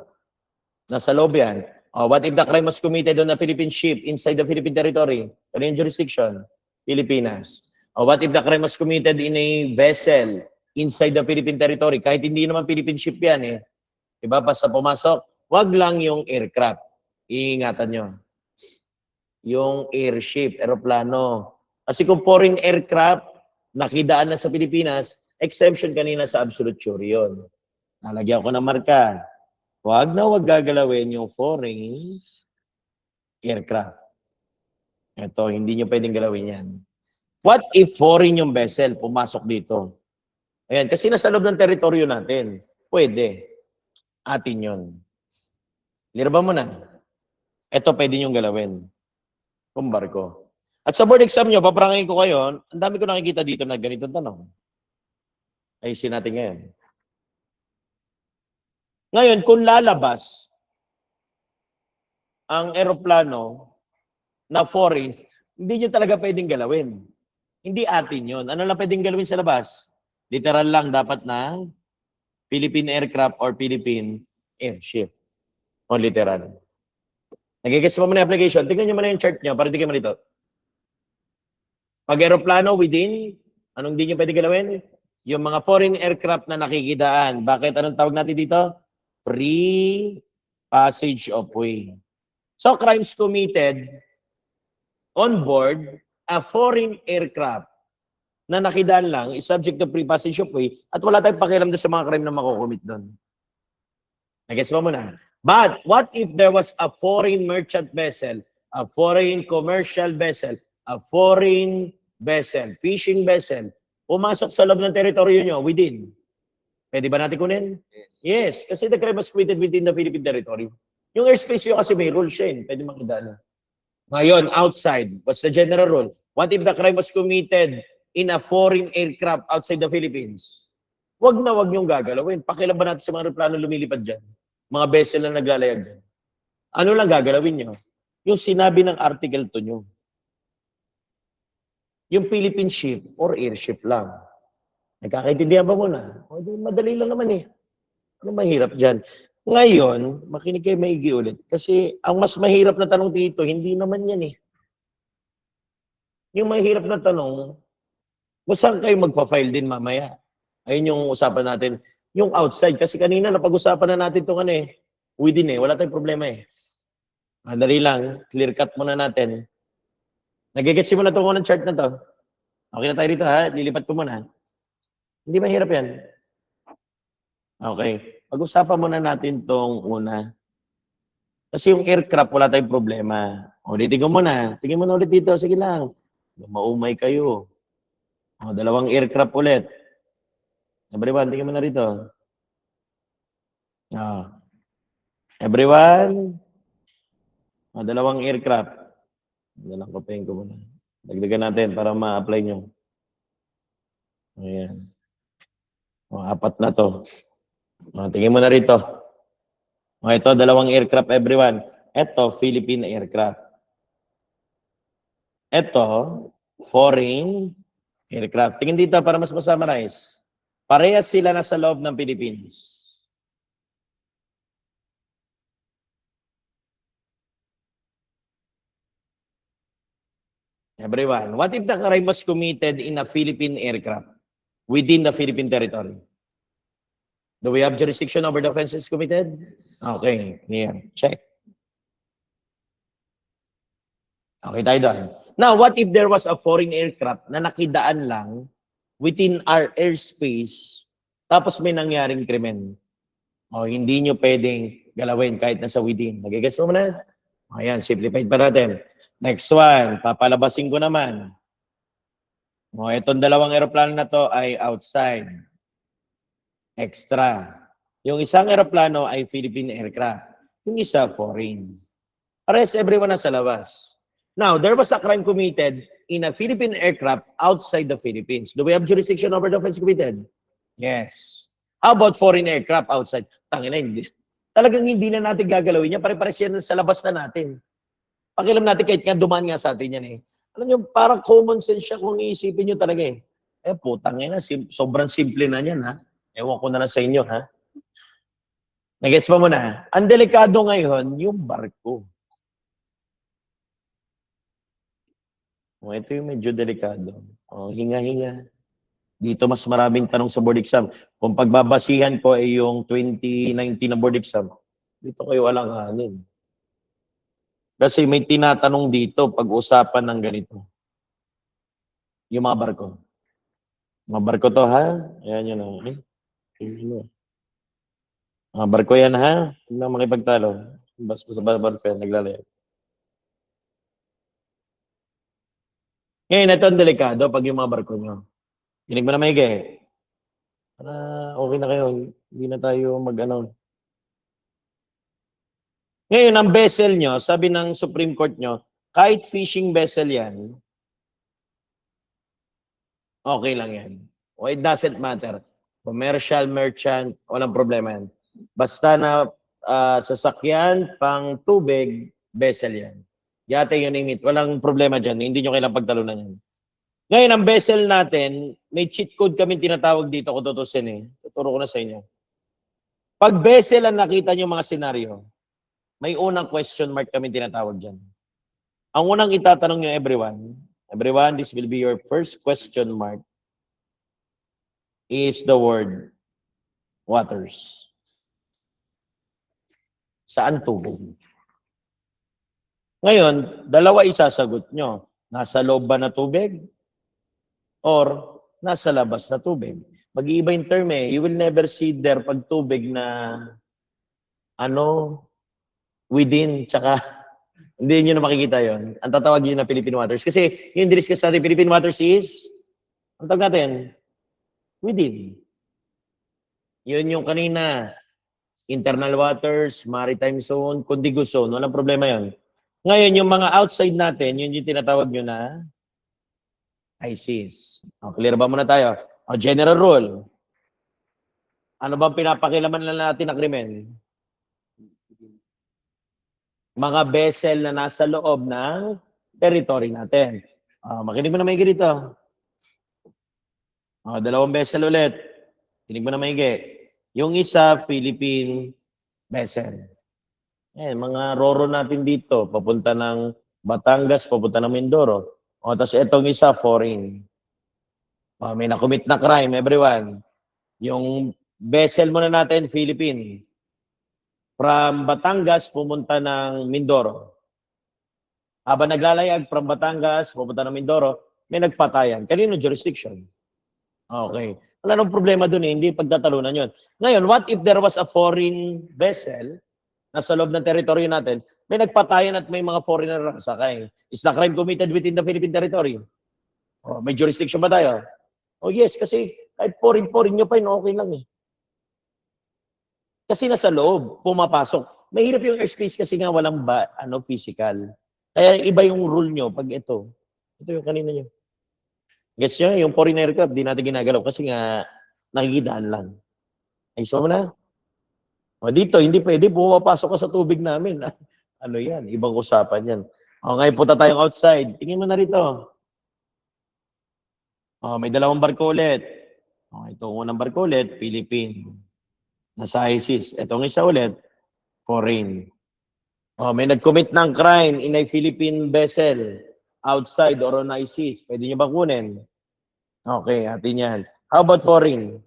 Nasa loob yan. What if the crime was committed on a Philippine ship inside the Philippine territory? Ano yung jurisdiction? Pilipinas. What if the crime was committed in a vessel inside the Philippine territory? Kahit hindi naman Philippine ship yan eh. Diba? Basta pumasok, wag lang yung aircraft. Iingatan nyo. Yung airship, aeroplano. Kasi kung foreign aircraft, nakidaan na sa Pilipinas, Exemption kanina sa absolute theory yun. Nalagyan ko ng marka. Huwag na huwag gagalawin yung foreign aircraft. Ito, hindi nyo pwedeng galawin yan. What if foreign yung vessel pumasok dito? Ayan, kasi nasa loob ng teritoryo natin. Pwede. Atin yun. Clear ba mo na? Ito, pwede nyo galawin. Kung barko. At sa board exam nyo, paprangin ko kayo, ang dami ko nakikita dito na ganitong tanong. Ayusin natin ngayon. Ngayon, kung lalabas ang eroplano na foreign, hindi nyo talaga pwedeng galawin. Hindi atin yun. Ano lang pwedeng galawin sa labas? Literal lang dapat na Philippine aircraft or Philippine airship. O literal. Nagigets mo muna yung application. Tingnan nyo muna yung chart nyo para di kayo malito. Pag aeroplano within, anong di nyo pwede galawin? Yung mga foreign aircraft na nakikidaan. Bakit? Anong tawag natin dito? Free passage of way. So, crimes committed on board a foreign aircraft na nakidaan lang is subject to free passage of way at wala tayong pakialam doon sa mga crime na makukumit doon. Nag-guess mo muna. But what if there was a foreign merchant vessel, a foreign commercial vessel, a foreign vessel, fishing vessel, pumasok sa loob ng teritoryo nyo within? Pwede ba natin kunin? Yes, kasi the crime was committed within the Philippine territory. Yung airspace yun kasi may rule siya yun. Pwede makidaan. Ngayon, outside, what's the general rule? What if the crime was committed in a foreign aircraft outside the Philippines? Wag na wag niyong gagalawin. Pakialam ba natin sa mga aeroplano lumilipad dyan? Mga vessel na naglalayag dyan. Ano lang gagalawin niyo? Yung sinabi ng article to nyo. Yung Philippine ship or airship lang. Nagkakaintindihan ba muna? O, di, madali lang naman eh. Ano mahirap dyan? Ngayon, makinig kayo maigi ulit. Kasi ang mas mahirap na tanong dito, hindi naman yan eh. Yung mahirap na tanong, kung saan kayo magpa-file din mamaya? Ayun yung usapan natin. Yung outside, kasi kanina napag-usapan na natin itong ano eh. Within eh, wala tayong problema eh. Madali lang, clear cut muna natin. Nagigets mo na ito ng chart na to. Okay na tayo rito ha, lilipat ko muna. Hindi mahirap yan. Okay. Pag-usapan muna natin tong una. Kasi yung aircraft, wala tayong problema. Ulitin ko muna. Tingin mo na ulit dito. Sige lang. Maumay kayo. O, dalawang aircraft ulit. Everyone, tingin mo na rito. Everyone. O, dalawang aircraft. Dalang kopihin ko muna. Dagdagan natin para ma-apply nyo. Ayan. O, 4 na to. O, tingin mo na rito. O, ito, dalawang aircraft, everyone. Ito, Philippine aircraft. Ito, foreign aircraft. Tingin dito para mas masummarize. Parehas sila nasa loob ng Philippines. Everyone, what if the crime was committed in a Philippine aircraft within the Philippine territory? Do we have jurisdiction over the offenses committed? Okay, clear. Check. Okay tayo doon. Now, what if there was a foreign aircraft na nakidaan lang within our airspace tapos may nangyaring krimen? O, hindi nyo pwedeng galawin kahit nasa within. Nagigas mo na? Ayan, simplified pa natin. Next one, papalabasin ko naman. O, itong dalawang aeroplano na to ay outside. Extra. Yung isang aeroplano ay Philippine aircraft. Yung isa, foreign. Parehas everyone nasa labas. Now, there was a crime committed in a Philippine aircraft outside the Philippines. Do we have jurisdiction over the offense committed? Yes. How about foreign aircraft outside? Tangina, hindi. Talagang hindi na natin gagalawin yan. Pare-pares yan sa labas na natin. Pakialam natin kahit nga dumaan nga sa atin yan eh. Alam nyo, parang common sense siya kung iisipin nyo talaga eh. Eh, putang ina, sobrang simple na yan ha. Ewan ko na lang sa inyo ha. Nagets pa mo na. Ang delikado ngayon, yung barko. O, ito yung medyo delikado. O, hinga-hinga. Dito mas maraming tanong sa board exam. Kung pagbabasihan ko ay yung 2019 na board exam, dito kayo alanganin. Kasi may tinatanong dito pag-usapan ng ganito. Yung mga barko. Mga barko to, ha? Ayan yun, ha? Mga barko yan, ha? Huwag na makipagtalo. Basta sa barko yan, naglalaya. Ngayon, ito ang delikado pag yung mga barko nyo. Kinig mo na maigi. Para okay na kayo. Hindi na tayo mag-ano. Ngayon, ang vessel nyo, sabi ng Supreme Court nyo, kahit fishing vessel yan, okay lang yan. O it doesn't matter. Commercial, merchant, walang problema yan. Basta na sasakyan, pang tubig, vessel yan. Yate, you name it. Walang problema dyan. Hindi nyo kailangang pagtalunan yan. Ngayon, ang vessel natin, may cheat code kami tinatawag dito kung tutusin eh. Tuturo ko na sa inyo. Pag vessel ang nakita nyo mga senaryo, may unang question mark kami tinatawag dyan. Ang unang itatanong nyo everyone, this will be your first question mark, is the word waters. Saan tubig? Ngayon, dalawa isasagot nyo. Nasa loob ba na tubig? Or nasa labas na tubig? Mag-iiba yung term eh. You will never see there pag tubig na within, tsaka hindi nyo na makikita yon. Ang tatawag yun na Philippine waters. Kasi yung diniscuss natin, Philippine waters is, ang tawag natin, within. Yun yung kanina, internal waters, maritime zone, contiguous zone. Walang problema yon. Ngayon, yung mga outside natin, yun yung tinatawag nyo na ICs. O, clear ba muna tayo? O, general rule. Ano bang pinapakilaman na natin na krimen? Mga vessel na nasa loob ng territory natin. Makinig mo na maigi dito. Dalawang vessel ulit. Kinig mo na maigi. Yung isa, Philippine vessel. Mga roro natin dito, papunta ng Batangas, papunta ng Mindoro. Tapos itong isa, foreign. May nakumit na crime, everyone. Yung vessel muna natin, Philippine. From Batangas, pumunta ng Mindoro. Habang naglalayag from Batangas, pupunta ng Mindoro, may nagpatayan. Kanino jurisdiction? Okay. Wala nang problema dun eh, hindi pagtatalunan yun. Ngayon, what if there was a foreign vessel nasa loob ng teritoryo natin, may nagpatayan at may mga foreigner na kasakay? Is the crime committed within the Philippine territory? May jurisdiction ba tayo? Yes, kasi kahit foreign nyo pa yun, okay lang eh. Kasi nasa loob, pumapasok. Mahirap yung airspace kasi nga walang physical. Kaya iba yung rule nyo pag ito. Ito yung kanina nyo. Gets nyo? Yung foreign aircraft, di natin ginagalaw kasi nga nakikidaan lang. Ayos mo na? Dito, hindi pwede. Pumapasok ka sa tubig namin. Ano yan? Ibang usapan yan. Ngayon, punta tayong outside. Tingin mo na rito. May dalawang barko ulit. Ito unang barko ulit, Philippine. Nasa ISIS. Itong isa ulit, foreign. May nag-commit ng crime in a Philippine vessel outside or on ISIS. Pwede nyo bang kunin? Okay, atin yan. How about foreign?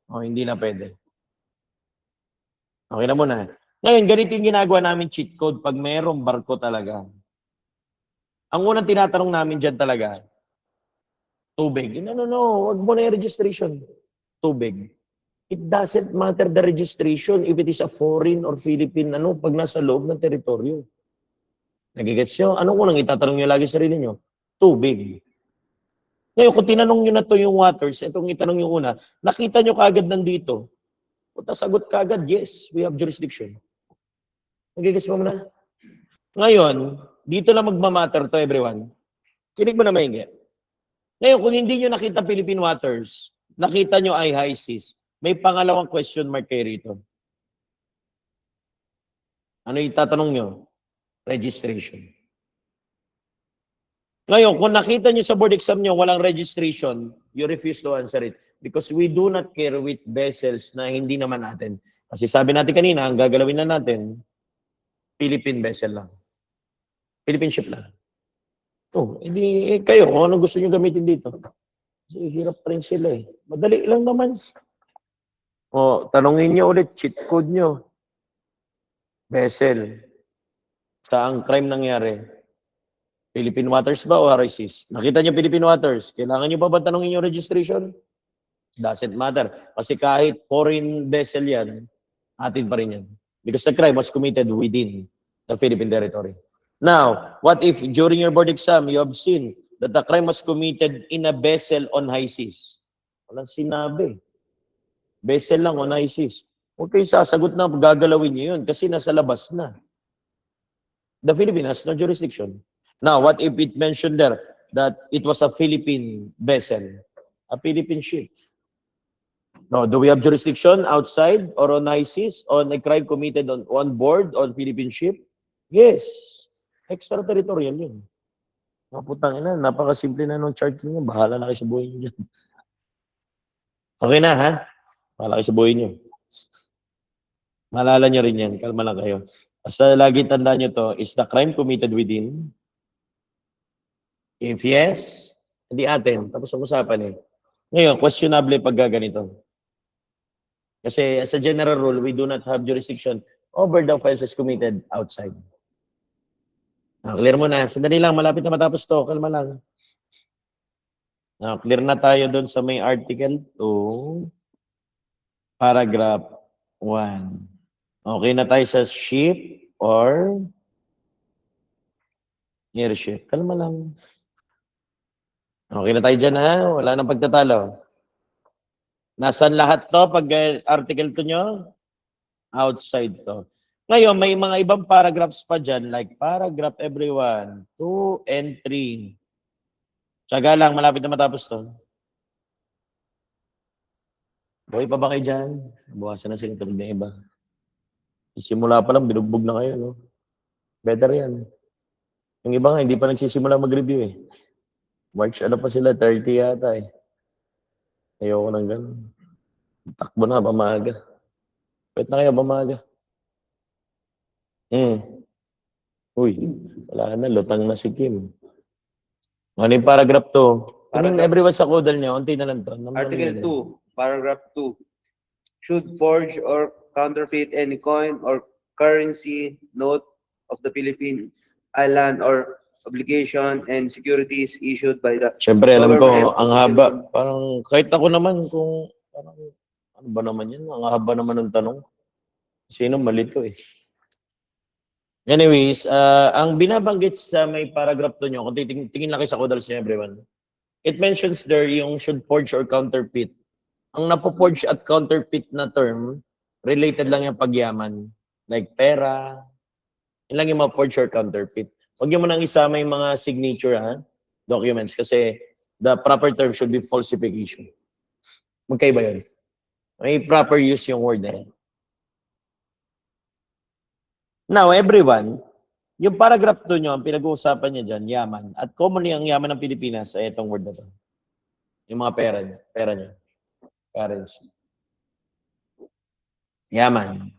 Hindi na pwede. Okay na muna. Ngayon, ganito yung ginagawa namin cheat code pag mayroong barko talaga. Ang unang tinatanong namin dyan talaga, tubig. No. Wag mo na yung registration. Tubig. It doesn't matter the registration if it is a foreign or Philippine, pag nasa loob ng teritoryo. Nagigets nyo? Anong unang itatanong nyo lagi sa sarili nyo? Tubig. Ngayon, kung tinanong nyo na to yung waters, itong itanong nyo una, nakita nyo kaagad nandito. Kung sagot kaagad, yes, we have jurisdiction. Nagigets mo na? Ngayon, dito lang magmamatter to everyone. Kinig mo na maingit. Ngayon, kung hindi nyo nakita Philippine waters, nakita nyo ay high seas, may pangalawang question mark kayo rito. Ano yung tatanong nyo? Registration. Ngayon, kung nakita nyo sa board exam nyo, walang registration, you refuse to answer it. Because we do not care with vessels na hindi naman natin. Kasi sabi natin kanina, ang gagalawin na natin, Philippine vessel lang. Philippine ship lang. Hindi kayo, kung anong gusto nyo gamitin dito. Kasi hirap pa rin sila eh. Madali lang naman. Tanungin nyo ulit, cheat code nyo. Vessel. Saang crime nangyari? Philippine waters ba o RICs? Nakita nyo Philippine waters? Kailangan nyo pa ba tanungin yung registration? Doesn't matter. Kasi kahit foreign vessel yan, atin pa rin yan. Because the crime was committed within the Philippine territory. Now, what if during your board exam, you have seen that the crime was committed in a vessel on high seas? Walang sinabi. Vessel lang on high seas. Huwag kayo sasagot na gagalawin niyo yun kasi nasa labas na. The Philippines has no jurisdiction. Now, what if it mentioned there that it was a Philippine vessel, a Philippine ship? No, do we have jurisdiction outside or on high seas on a crime committed on board on Philippine ship? Yes. Extraterritorial yun. Maputang ina, napakasimple na nung chart niyo. Bahala na kayo sa buhay niyo dyan. Okay na, ha? Bahala kayo sa buhay niyo. Maalala niyo rin yan. Kalma lang kayo. Basta lagi tandaan niyo to, is the crime committed within? If yes, hindi atin. Tapos ang usapan eh. Ngayon, questionable pag gaganito. Kasi as a general rule, we do not have jurisdiction over the offenses committed outside. Clear mo na. Sandali lang, malapit na matapos to. Kalma lang. Clear na tayo doon sa may article 2, paragraph 1. Okay na tayo sa ship or airship. Kalma lang. Okay na tayo dyan, ha? Wala nang pagtatalo. Nasaan lahat to pag article 2 nyo? Outside to. Ngayon, may mga ibang paragraphs pa dyan, like paragraph everyone, 2 and 3. Tsaga lang, malapit na matapos to. Buhay pa ba kayo dyan? Buwasan na sila tulad ng iba. Simula pa lang, binugbog na kayo, no? Better yan. Yung iba nga, hindi pa nagsisimula mag-review eh. March, ano pa sila? 30 yata eh. Ayoko nang ganun. Takbo na, bamaga. Wait na kayo, bamaga. Uy, wala na, lutang na si Kim. Ano yung paragraph 2? Tingnan everyone sa kodal niya, unti na lang to.
Article 2, paragraph 2. Should forge or counterfeit any coin or currency note of the Philippine island or obligation and securities issued by the
Siyempre, alam ko,
government
ang
of the
haba.
Philippines.
Parang, kahit ako naman, kung, parang, ano ba naman yan? Ang haba naman ng tanong. Sino malito eh. Anyways, ang binabanggit sa may paragraph 2 nyo, kung tingin lang kayo sa kodals niyo, everyone, it mentions there yung should forge or counterfeit. Ang napo-forge at counterfeit na term, related lang yung pagyaman. Like pera, yun lang yung ma-forge or counterfeit. Huwag niyo mo nang isama yung mga signature, ha? Documents, kasi the proper term should be falsification. Magkaiba yun. May proper use yung word na yan. Now, everyone, yung paragraph 2 nyo, ang pinag-uusapan niya dyan, yaman. At commonly, ang yaman ng Pilipinas ay itong word na to. Yung mga pera nyo. Currency. Yaman.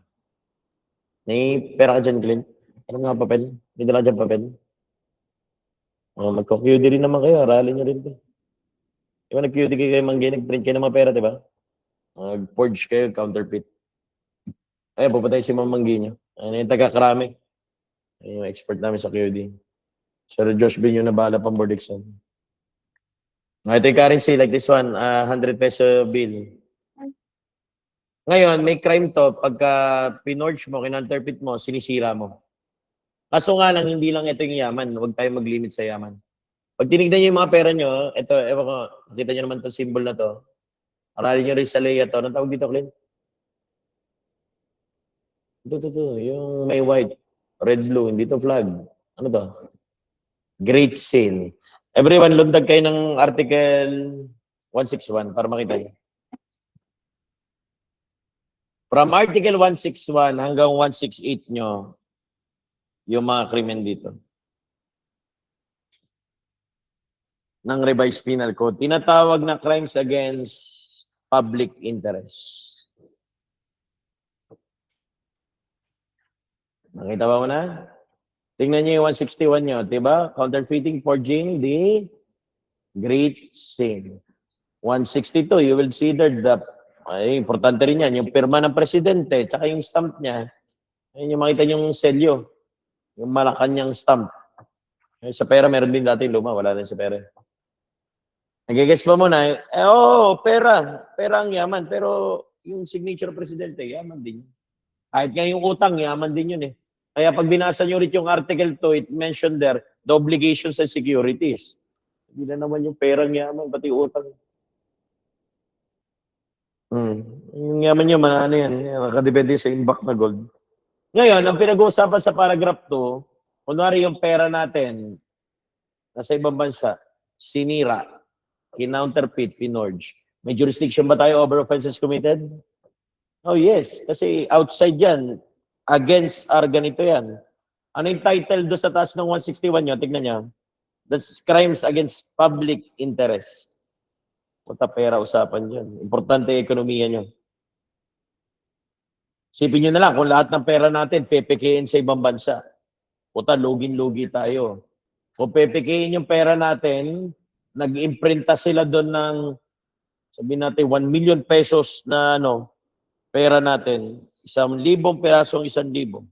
May pera ka dyan, Clint? Ano nga papel? May dala dyan papel? Magko-QD rin naman kayo. Aralin nyo rin to. Diba nag-QD kayo manggi, nag-print kayo ng mga pera, diba? Mag-forge kayo, counterfeit. Ay, pupatay si mamanggi nyo. Ano yung taga-krami? Yung expert namin sa QD. Sir Josh Bin yung nabala pang board exam. Ito yung currency like this one, 100 peso bill. Ngayon, may crime to, pagka pinorge mo, kinunterfeit mo, sinisira mo. Kaso nga lang, hindi lang ito yung yaman. Huwag tayo mag-limit sa yaman. Pag tinignan nyo yung mga pera nyo, ito, ewan ko, nakita nyo naman itong symbol na to. Aralin nyo rin sa Leia to. Anong tawag dito, Clint? Ito. Yung may white, red, blue, hindi to flag. Ano to? Great sale. Everyone, lundag kayo ng article 161 para makita nyo. From article 161 hanggang 168 nyo, yung mga krimen dito. Ng revised penal code. Tinatawag na crimes against public interest. Nakita ba mo na? Tingnan niyo yung 161 nyo, diba? Counterfeiting, forging, the great sin. 162, you will see there the, ay, importante rin yan, yung pirma ng presidente, tsaka yung stamp niya. Ayun yung makita niyong selyo. Yung Malacanang stamp. Sa pera, meron din dati luma, wala rin sa pera. Nagigets pa muna, oo, pera. Pera ang yaman. Pero yung signature ng presidente, yaman din yun. Kahit nga yung utang, yaman din yun eh. Kaya pag binasa nyo ulit yung Article 2, it mentioned there, the obligations and securities. Hindi na naman yung perang yaman, pati utang. Yung yaman nyo, ano yan, nakadepende sa imbak na gold. Ngayon, ang pinag-uusapan sa paragraph 2, kunwari yung pera natin, nasa ibang bansa, sinira, kinounterfeit, pinorge. May jurisdiction ba tayo over offenses committed? Oh yes, kasi outside yan, against our ganito yan. Ano yung title do sa taas ng 161 nyo? Tignan nyo. That's crimes against public interest. Puta pera usapan dyan. Importante yung ekonomiya nyo. Sipin nyo na lang, kung lahat ng pera natin, pepekein sa ibang bansa. Puta, lugin-lugi tayo. Kung pepekein yung pera natin, nag-imprinta sila doon ng, sabihin natin, 1 million pesos na pera natin. 1,000 pirasong 1,000.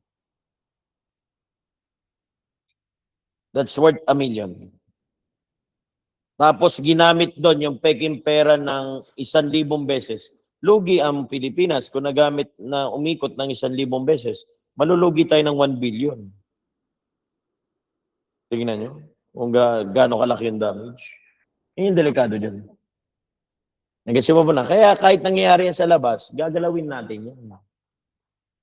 That's worth 1 million. Tapos ginamit doon yung peking pera ng 1,000 beses. Lugi ang Pilipinas kung nagamit na umikot ng 1,000 beses. Malulugi tayo ng 1 billion. Tingnan nyo kung gaano kalaki yung damage. Yun yung delikado dyan. Nag-assume mo na. Kaya kahit nangyayari yan sa labas, gagalawin natin yan.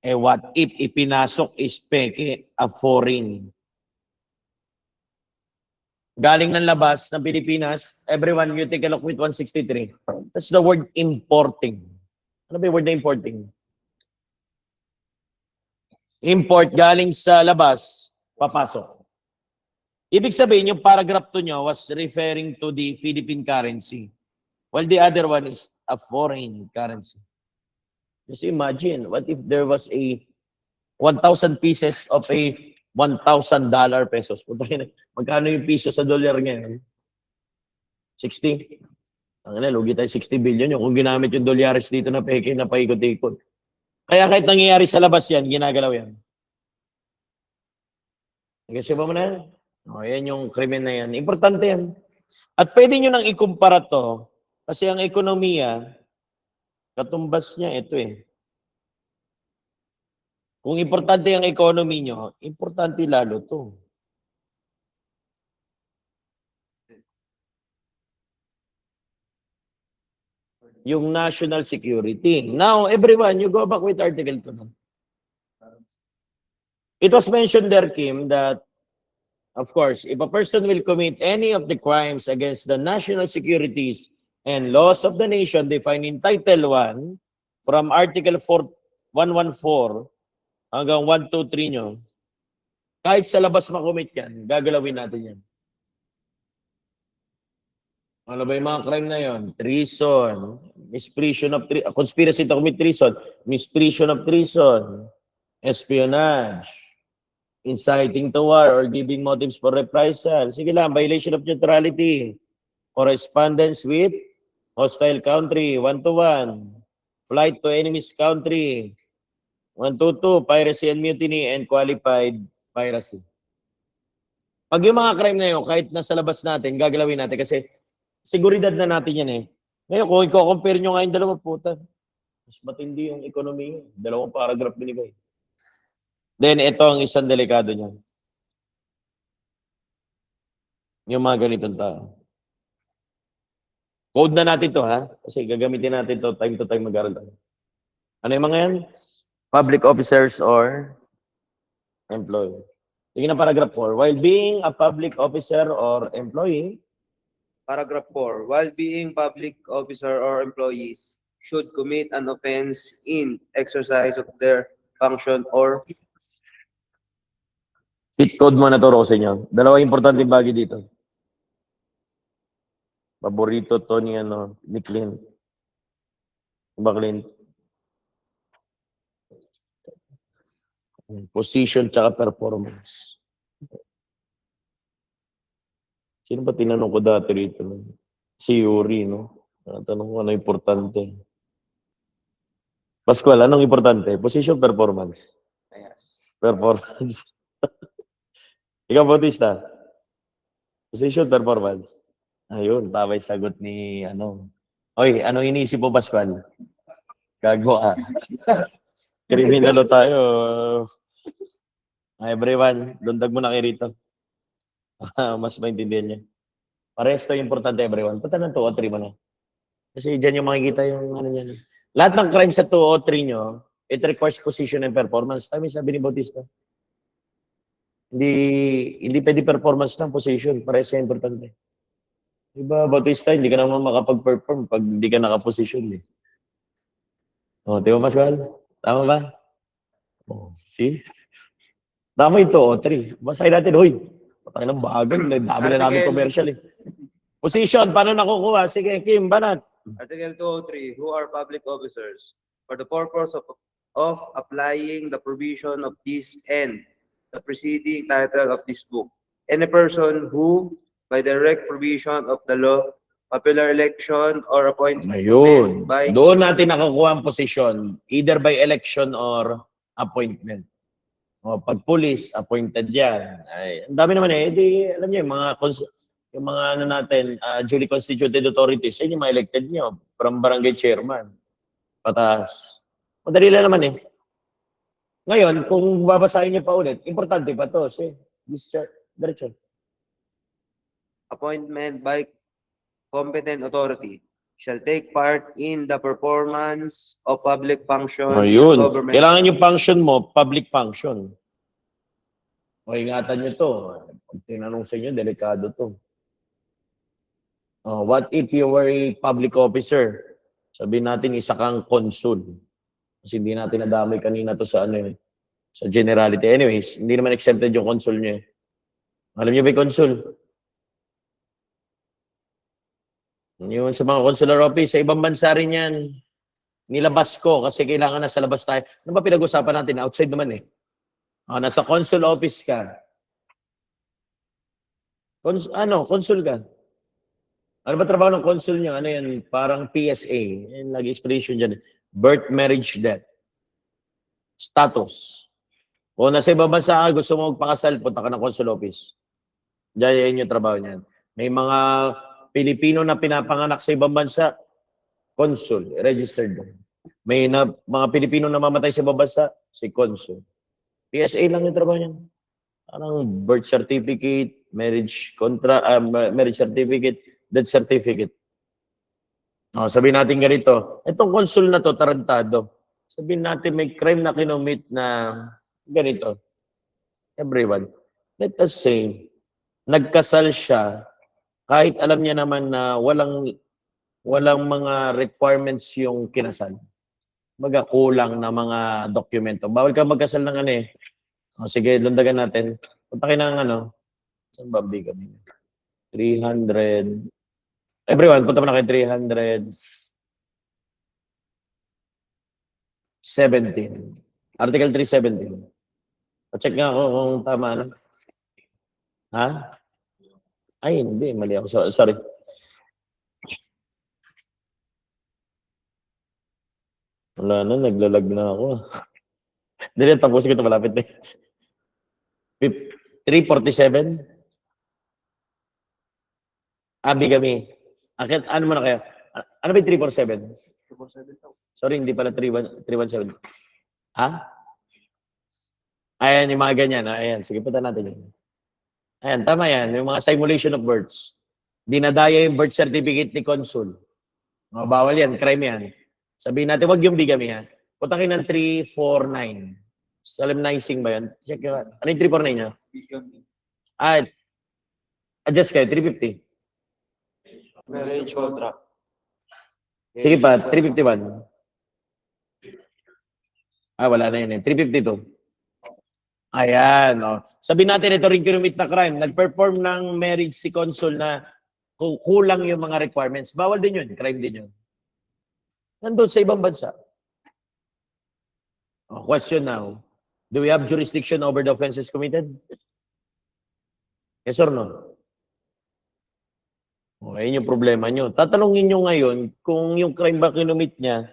Eh what if ipinasok is peke a foreign? Galing ng labas ng Pilipinas, everyone, you take a look with 163. That's the word importing. Ano ba yung word na importing? Import galing sa labas, papasok. Ibig sabihin, yung paragraph 2 nyo was referring to the Philippine currency, while the other one is a foreign currency. Just imagine, what if there was a 1,000 pieces of a $1,000 pesos? Magkano yung piso sa dolyar ngayon? 60? Ang lugi tayo 60 billion yung kung ginamit yung dolyares dito na peke na paikot-ikot. Kaya kahit nangyayari sa labas yan, ginagalaw yan. Kasi ba mo na yan? O, yan yung krimen na yan. Importante yan. At pwede nyo nang ikumpara to kasi ang ekonomiya, katumbas niya ito eh. Kung importante ang economy nyo, importante lalo to. Yung national security. Now, everyone, you go back with Article 2. It was mentioned there, Kim, that of course, if a person will commit any of the crimes against the national securities and laws of the nation defined in Title 1 from Article 114 hanggang 123 nyo, kahit sa labas makumit yan, gagalawin natin yan. Ano ba yung mga crime na yon? Treason, misprision of treason, conspiracy to commit treason, misprision of treason, espionage, inciting to war or giving motives for reprisal. Sige lang, violation of neutrality, correspondence with hostile country, 121, flight to enemy's country, 122, piracy and mutiny, and qualified piracy. Pag yung mga crime na yun, kahit nasa labas natin, gagalawin natin kasi seguridad na natin yan eh. Ngayon, kung i-compare nyo nga yung dalawa, puta, mas matindi yung economy. Dalawang paragraph binigay. Then, ito ang isang delikado niya. Yung mga ganitong tao. Code na natin to ha? Kasi gagamitin natin to time mag-aral tayo. Ano yung mga yan? Public officers or employee. Sige na paragraph 4. While being a public officer or employee,
Paragraph 4. While being public officer or employees should commit an offense in exercise of their function or
cheat code mo na to, sa inyo. Dalawa importante bagay dito. Paborito to ni Clint. Ba Clint? Position tsaka performance. Sino ba tinanong ko dati rito? Si Yuri, no? Tanong ko ano importante. Pascual, anong importante? Position, performance.
yes.
Performance. Ikaw, Bautista. Position, performance. Ayun, tama yung sagot ni ano. Oy, ano iniisip mo, Pascual? Gago ah. Kriminalo tayo. Everyone, lundag mo na kayo rito. Mas maintindihan niyo. Parehas to importante, everyone. Punta ng 2 o 3 mo na. Kasi dyan yung makikita yung ano niyan. Lahat ng crime sa 2 o 3 nyo, it requires position and performance. Tama yung sabi ni Bautista. Hindi pwede performance ng position. Parehas yung importante. Diba, Bautista, hindi ka naman makapag-perform pag hindi ka nakaposition. Eh. O, di ba, Pascual? Tama ba? O, see? Tama ito, o, 3. Basahin natin, hoy. Patay ng bagal. Dami na namin commercial eh. Position, paano nakukuha? Sige, Kim, banat.
Article 203, who are public officers for the purpose of applying the provision of this and the preceding title of this book. Any person who, by direct provision of the law, popular election or appointment
Ayun.
by
Doon natin nakukuha ang posisyon, either by election or appointment. O, pag police, appointed yan. Ay, ang dami naman eh. Di, alam niyo, yung mga ano natin, duly constituted authorities, yun yung mga elected nyo from barangay chairman. Pataas. Madali lang naman eh. Ngayon, kung babasahin niyo pa ulit, importante pa to. See, diretso.
appointment by competent authority shall take part in the performance of public function
Ayun.
government.
Kailangan yung function mo, public function. O, ingatan nyo to. Pag tinanong sa inyo, delikado to. What if you were a public officer? Sabihin natin, isa kang consul. Kasi hindi natin nadamay kanina to sa ano sa generality. Anyways, hindi naman exempted yung consul niya. Alam niyo ba yung consul? Yung sa mga consular office, sa ibang bansa rin yan. Nilabas ko kasi kailangan nasa labas tayo. Ano ba pinag-usapan natin? Outside naman eh. Nasa consul office ka. Consul ka. Ano ba trabaho ng consul niya? Ano yan? Parang PSA. Yan, lagi explanation dyan. Birth, marriage, death. Status. Kung nasa ibang bansa ka, gusto mo magpakasal, punta ka ng consul office. Diyan yan yung trabaho niyan. May mga Pilipino na pinapanganak sa ibang bansa, consul, registered. May mga Pilipino na mamatay sa ibang bansa, si consul. PSA lang yung trabaho niyan. Parang birth certificate, marriage certificate, death certificate. Sabihin natin ganito, itong consul na to, tarantado. Sabihin natin may crime na kinumit na ganito. Everyone. Let us say, nagkasal siya, kahit alam niya naman na walang mga requirements yung kinasal. Baga kulang na mga dokumento. Bawal ka magkasal ng ano eh. Sige, lundagan natin. Punta kayo ng ano. Saan ba kami? 300. Everyone, punta mo na kayo 317. Article 317. Check nga ako kung tama na. Ha? Ay, hindi. Mali ako. Sorry. Wala na, naglalag na ako. Dili, tapusin ko ito malapit eh. 347? Bigami. Akit, ano mo na kayo? Ano ba yung 347?
347.
Sorry, hindi pala 317. Ha? Ayan, yung mga ganyan. Ayan, sige, punta natin yan. Ayan, tama yan. Yung mga simulation of births. Dinadaya yung birth certificate ni consul. Bawal yan, crime yan. Sabihin natin, wag yung bigami ha. Punta kayo ng 349. Solemnizing ba yan? Check yun. Ano yung 349 niya? Adjust kayo, 350.
Marriage contract.
Sige pa, 351. Wala na yun eh. 352. Ayan, sabihin natin ito rin kinumit na crime. Nag-perform ng marriage si consul na kulang yung mga requirements. Bawal din yun. Crime din yun. Nandun sa ibang bansa. Question now. Do we have jurisdiction over the offenses committed? Yes or no? Ayun yung problema nyo. Tatanungin nyo ngayon kung yung crime ba kinumit niya,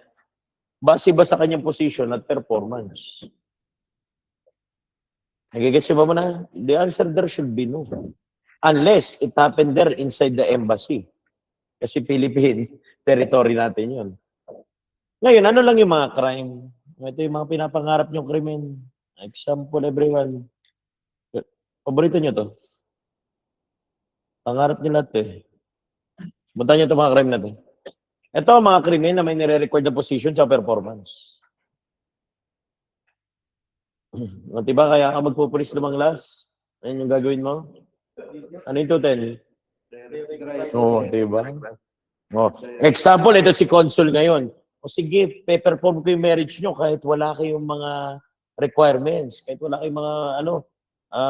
base ba sa kanyang position at performance? Nagigets nyo ba mo na? The answer there should be no. Unless it happened there inside the embassy. Kasi Philippine territory natin yun. Ngayon, ano lang yung mga crime? Ito yung mga pinapangarap nyong krimen. Example, everyone. Paborito nyo to? Pangarap nyo lahat eh. Punta nyo ito mga crime na to. Ito ang mga krimen na may nire-record na position sa performance. Diba kaya ka magpupulis lumang last? Ayun yung gagawin mo? Ano yung total? Oo, diba? Oh. Example, ito si Consul ngayon. O sige, pe-perform ko yung marriage nyo kahit wala kayong mga requirements, kahit wala kayong mga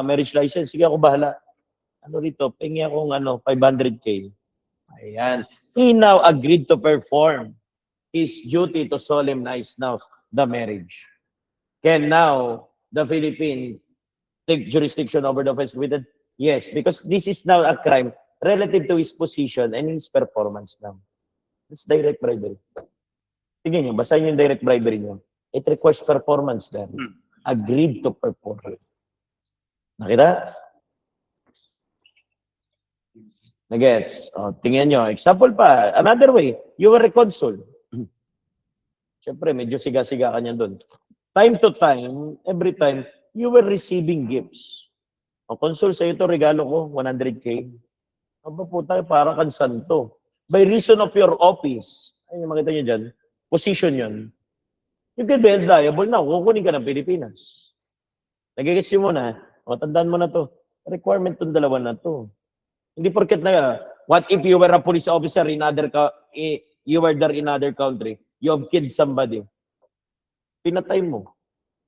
marriage license. Sige, ako bahala. Ano rito? Pengi akong 500K. Ayan. He now agreed to perform his duty to solemnize now the marriage. Can now the Philippines take jurisdiction over the offense committed? Yes, because this is now a crime relative to his position and his performance now. It's direct bribery. Tingnan nyo, basahin yung direct bribery nyo. It requires performance then. Agreed to perform. Nakita? Nagets? O, tingnan nyo. Example pa, another way, you were a consul. Siyempre, medyo siga-siga ka niya doon. Time to time, every time, you were receiving gifts. O, consul, sa'yo ito, regalo ko, 100K. Aba po tayo, para kang santo. By reason of your office, ay, makita nyo dyan, position yun. You can be held liable now, kukunin ka ng Pilipinas. Nagigits mo na, o, tandaan mo na to, requirement tong dalawa na to. Hindi porket na, what if you were a police officer in you were there in other country, you have killed somebody. Pinatay mo.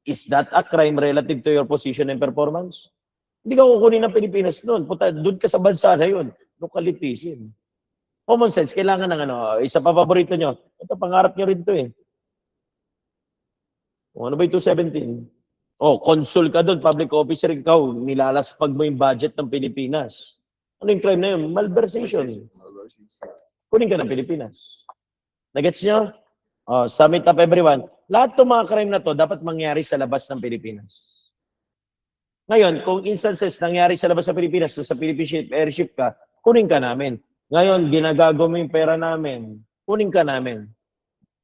Is that a crime relative to your position and performance? Hindi ka kukunin ng Pilipinas noon. Doon ka sa bansa na yun. Localitisin. Common sense, kailangan ng isa pa paborito nyo. Ito, pangarap nyo rin to eh. O, ano ba yung 217? O, consul ka doon, public officer, ikaw, nilalaspag mo yung budget ng Pilipinas. Ano yung crime na yun? Malversation. Kunin ka ng Pilipinas. Nagets nyo? O, sum it up everyone. Lahat ng mga crime na to dapat mangyari sa labas ng Pilipinas. Ngayon, kung instances nangyari sa labas ng Pilipinas, sa Philippine airship ka, kunin ka namin. Ngayon, ginagago mo yung pera namin, kunin ka namin.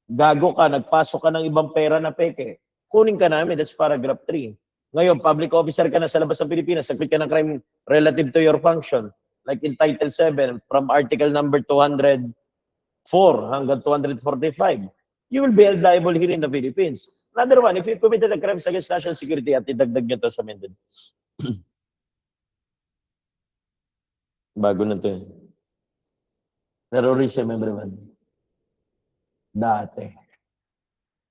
Gago ka, nagpasok ka ng ibang pera na peke, kunin ka namin. That's paragraph 3. Ngayon, public officer ka na sa labas ng Pilipinas, sagot ka ng crime relative to your function. Like in Title 7, from article number 204 hanggang 245, you will be held liable here in the Philippines. Another one, if you committed a crimes against national security at idagdag nyo to sa amended. Bago na to eh. Terrorism, everyone. Dati.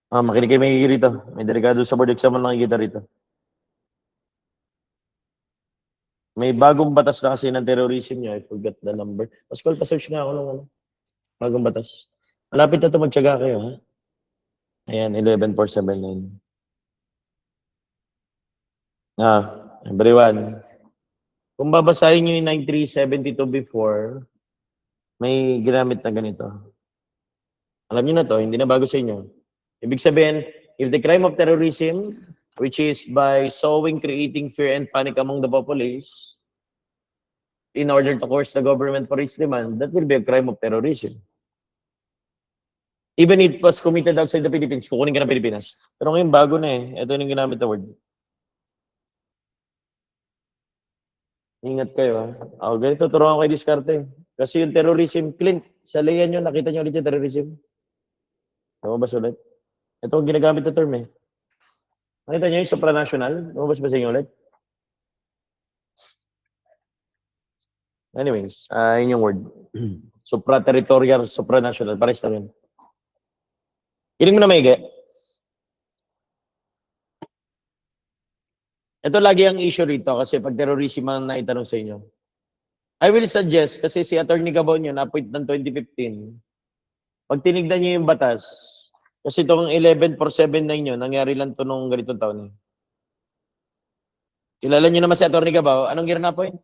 Makinig kayo may rito. May delegado sa board exam lang nakikita rito. May bagong batas na kasi ng terrorism nyo. I forgot the number. Pascal, pa-search nga ako ng bagong batas. Malapit na ito, magtyaga kayo, ha? Ayan, 11479. Everyone. Kung babasahin nyo yung 9372 before, may ginamit na ganito. Alam nyo na to, hindi na bago sa inyo. Ibig sabihin, if the crime of terrorism, which is by sowing, creating fear and panic among the populace, in order to coerce the government for its demand, that will be a crime of terrorism. Even if it was committed outside the Philippines, kukunin ka ng Pilipinas. Pero ngayon, bago na eh. Ito yung ginamit na word. Ingat kayo, ha? Ganito, turuan ko kayo diskarte. Kasi yung terrorism, Clint, sa layan nyo, nakita nyo ulit yung terrorism. Lumabas ulit. Ito ang ginagamit na term, eh. Nakita nyo yung supranational? Lumabas ba sa inyo ulit? Anyways, yun yung word. Supra-territorial, supranational. Pares na yun. Kiling mo na maigi. Ito lagi ang issue rito kasi pag terrorism ang naitanong sa inyo. I will suggest, kasi si Atty. Gabon yun, na-appoint ng 2015, pag tinignan niyo yung batas, kasi itong 11479 yun, nangyari lang ito nung ganitong taon. Kilala niyo naman si Atty. Gabon, anong year na-appoint?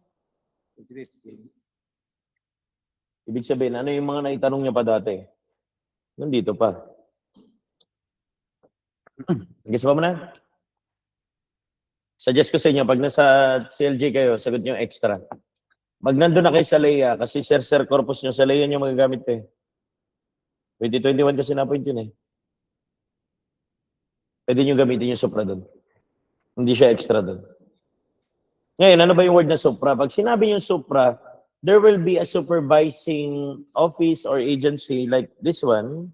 Ibig sabihin, ano yung mga naitanong niya pa dati? Nandito pa. Guess mo na? Suggest ko sa inyo, pag nasa CLJ kayo, sagot nyo extra. nandun na kayo sa Leia, kasi Sir Corpus nyo, sa Leia nyo magagamit eh. 2021 kasi na-appoint yun eh. Pwede nyo gamitin yung Supra doon. Hindi siya extra doon. Ngayon, ano ba yung word na Supra? Pag sinabi yung Supra, there will be a supervising office or agency like this one.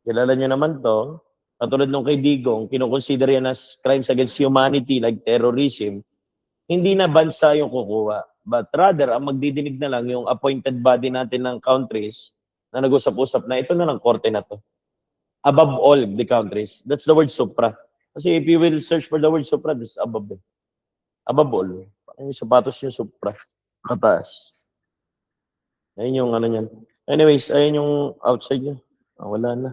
Kilala nyo naman to. Katulad nung kay Digong, kinukonsider yan as crimes against humanity like terrorism. Hindi na bansa yung kukuha. But rather, ang magdidinig na lang yung appointed body natin ng countries na nag-usap-usap na ito na lang korte na to. Above all the countries. That's the word supra. Kasi if you will search for the word supra, that's above. Above all. Yung sapatos yung supra. Mataas. Ayun yung ano yan. Anyways, ayun yung outside nyo. Wala na.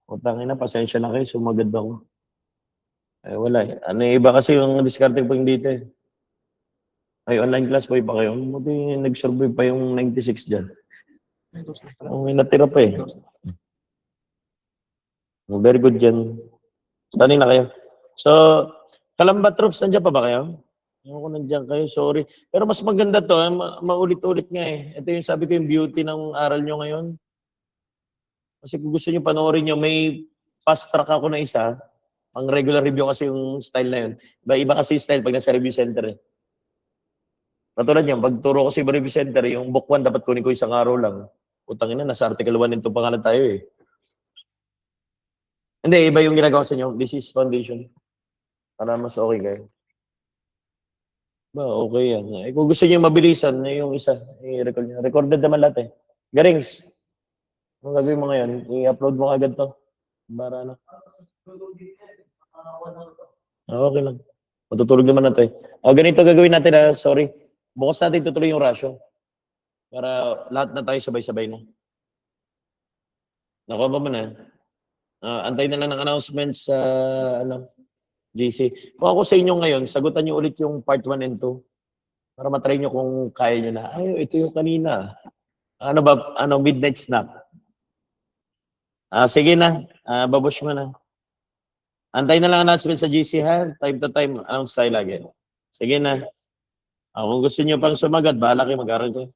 Utangin na, pasensya na kayo. Sumagad ako. Wala eh. Ano iba kasi yung discarding pag dito eh. Ay, online class pa kayo. Buti nag-survive pa yung 96 dyan. May natira pa eh. Very good dyan. Saan na kayo? So, Kalamba Troops, nandiyan pa ba kayo? Ako nandiyan kayo, sorry. Pero mas maganda to, maulit-ulit nga eh. Ito yung sabi ko yung beauty ng aral nyo ngayon. Kasi kung gusto nyo panoorin nyo, may fast track ako na isa. Ang regular review kasi yung style na yun. Iba kasi yung style pag nasa review center eh. Katulad yan, pag turo ko sa review center, yung book 1 dapat kunin ko isang araw lang. Utangin na, nasa article 1 nito pangalan tayo eh. Hindi, iba yung ginagawa sa inyo. This is foundation. Para mas okay kayo. Ba, okay yan. Kung gusto niyo mabilisan, yung isa, i-record niyo. Recorded naman lahat eh. Garings, ang gagawin mo ngayon, i-upload mo agad to. Para ano. Okay lang. Matutulog naman natin. Ganito gagawin natin sorry. Bukas natin tutuloy yung ratio. Para lahat na tayo sabay-sabay na. Nakuha ba mo na? Antay na lang ng announcements sa GC. Kung ako sa inyo ngayon, sagutan niyo ulit yung part 1 and 2 para matry niyo kung kaya niyo na. Ay, ito yung kanina. Ano ba? Midnight snack. Sige na. Babush mo na. Antay na lang announcements sa GC ha. Time to time, announce tayo lagi. Sige na. Kung gusto niyo pang sumagat, bahala kayo mag-aral kayo.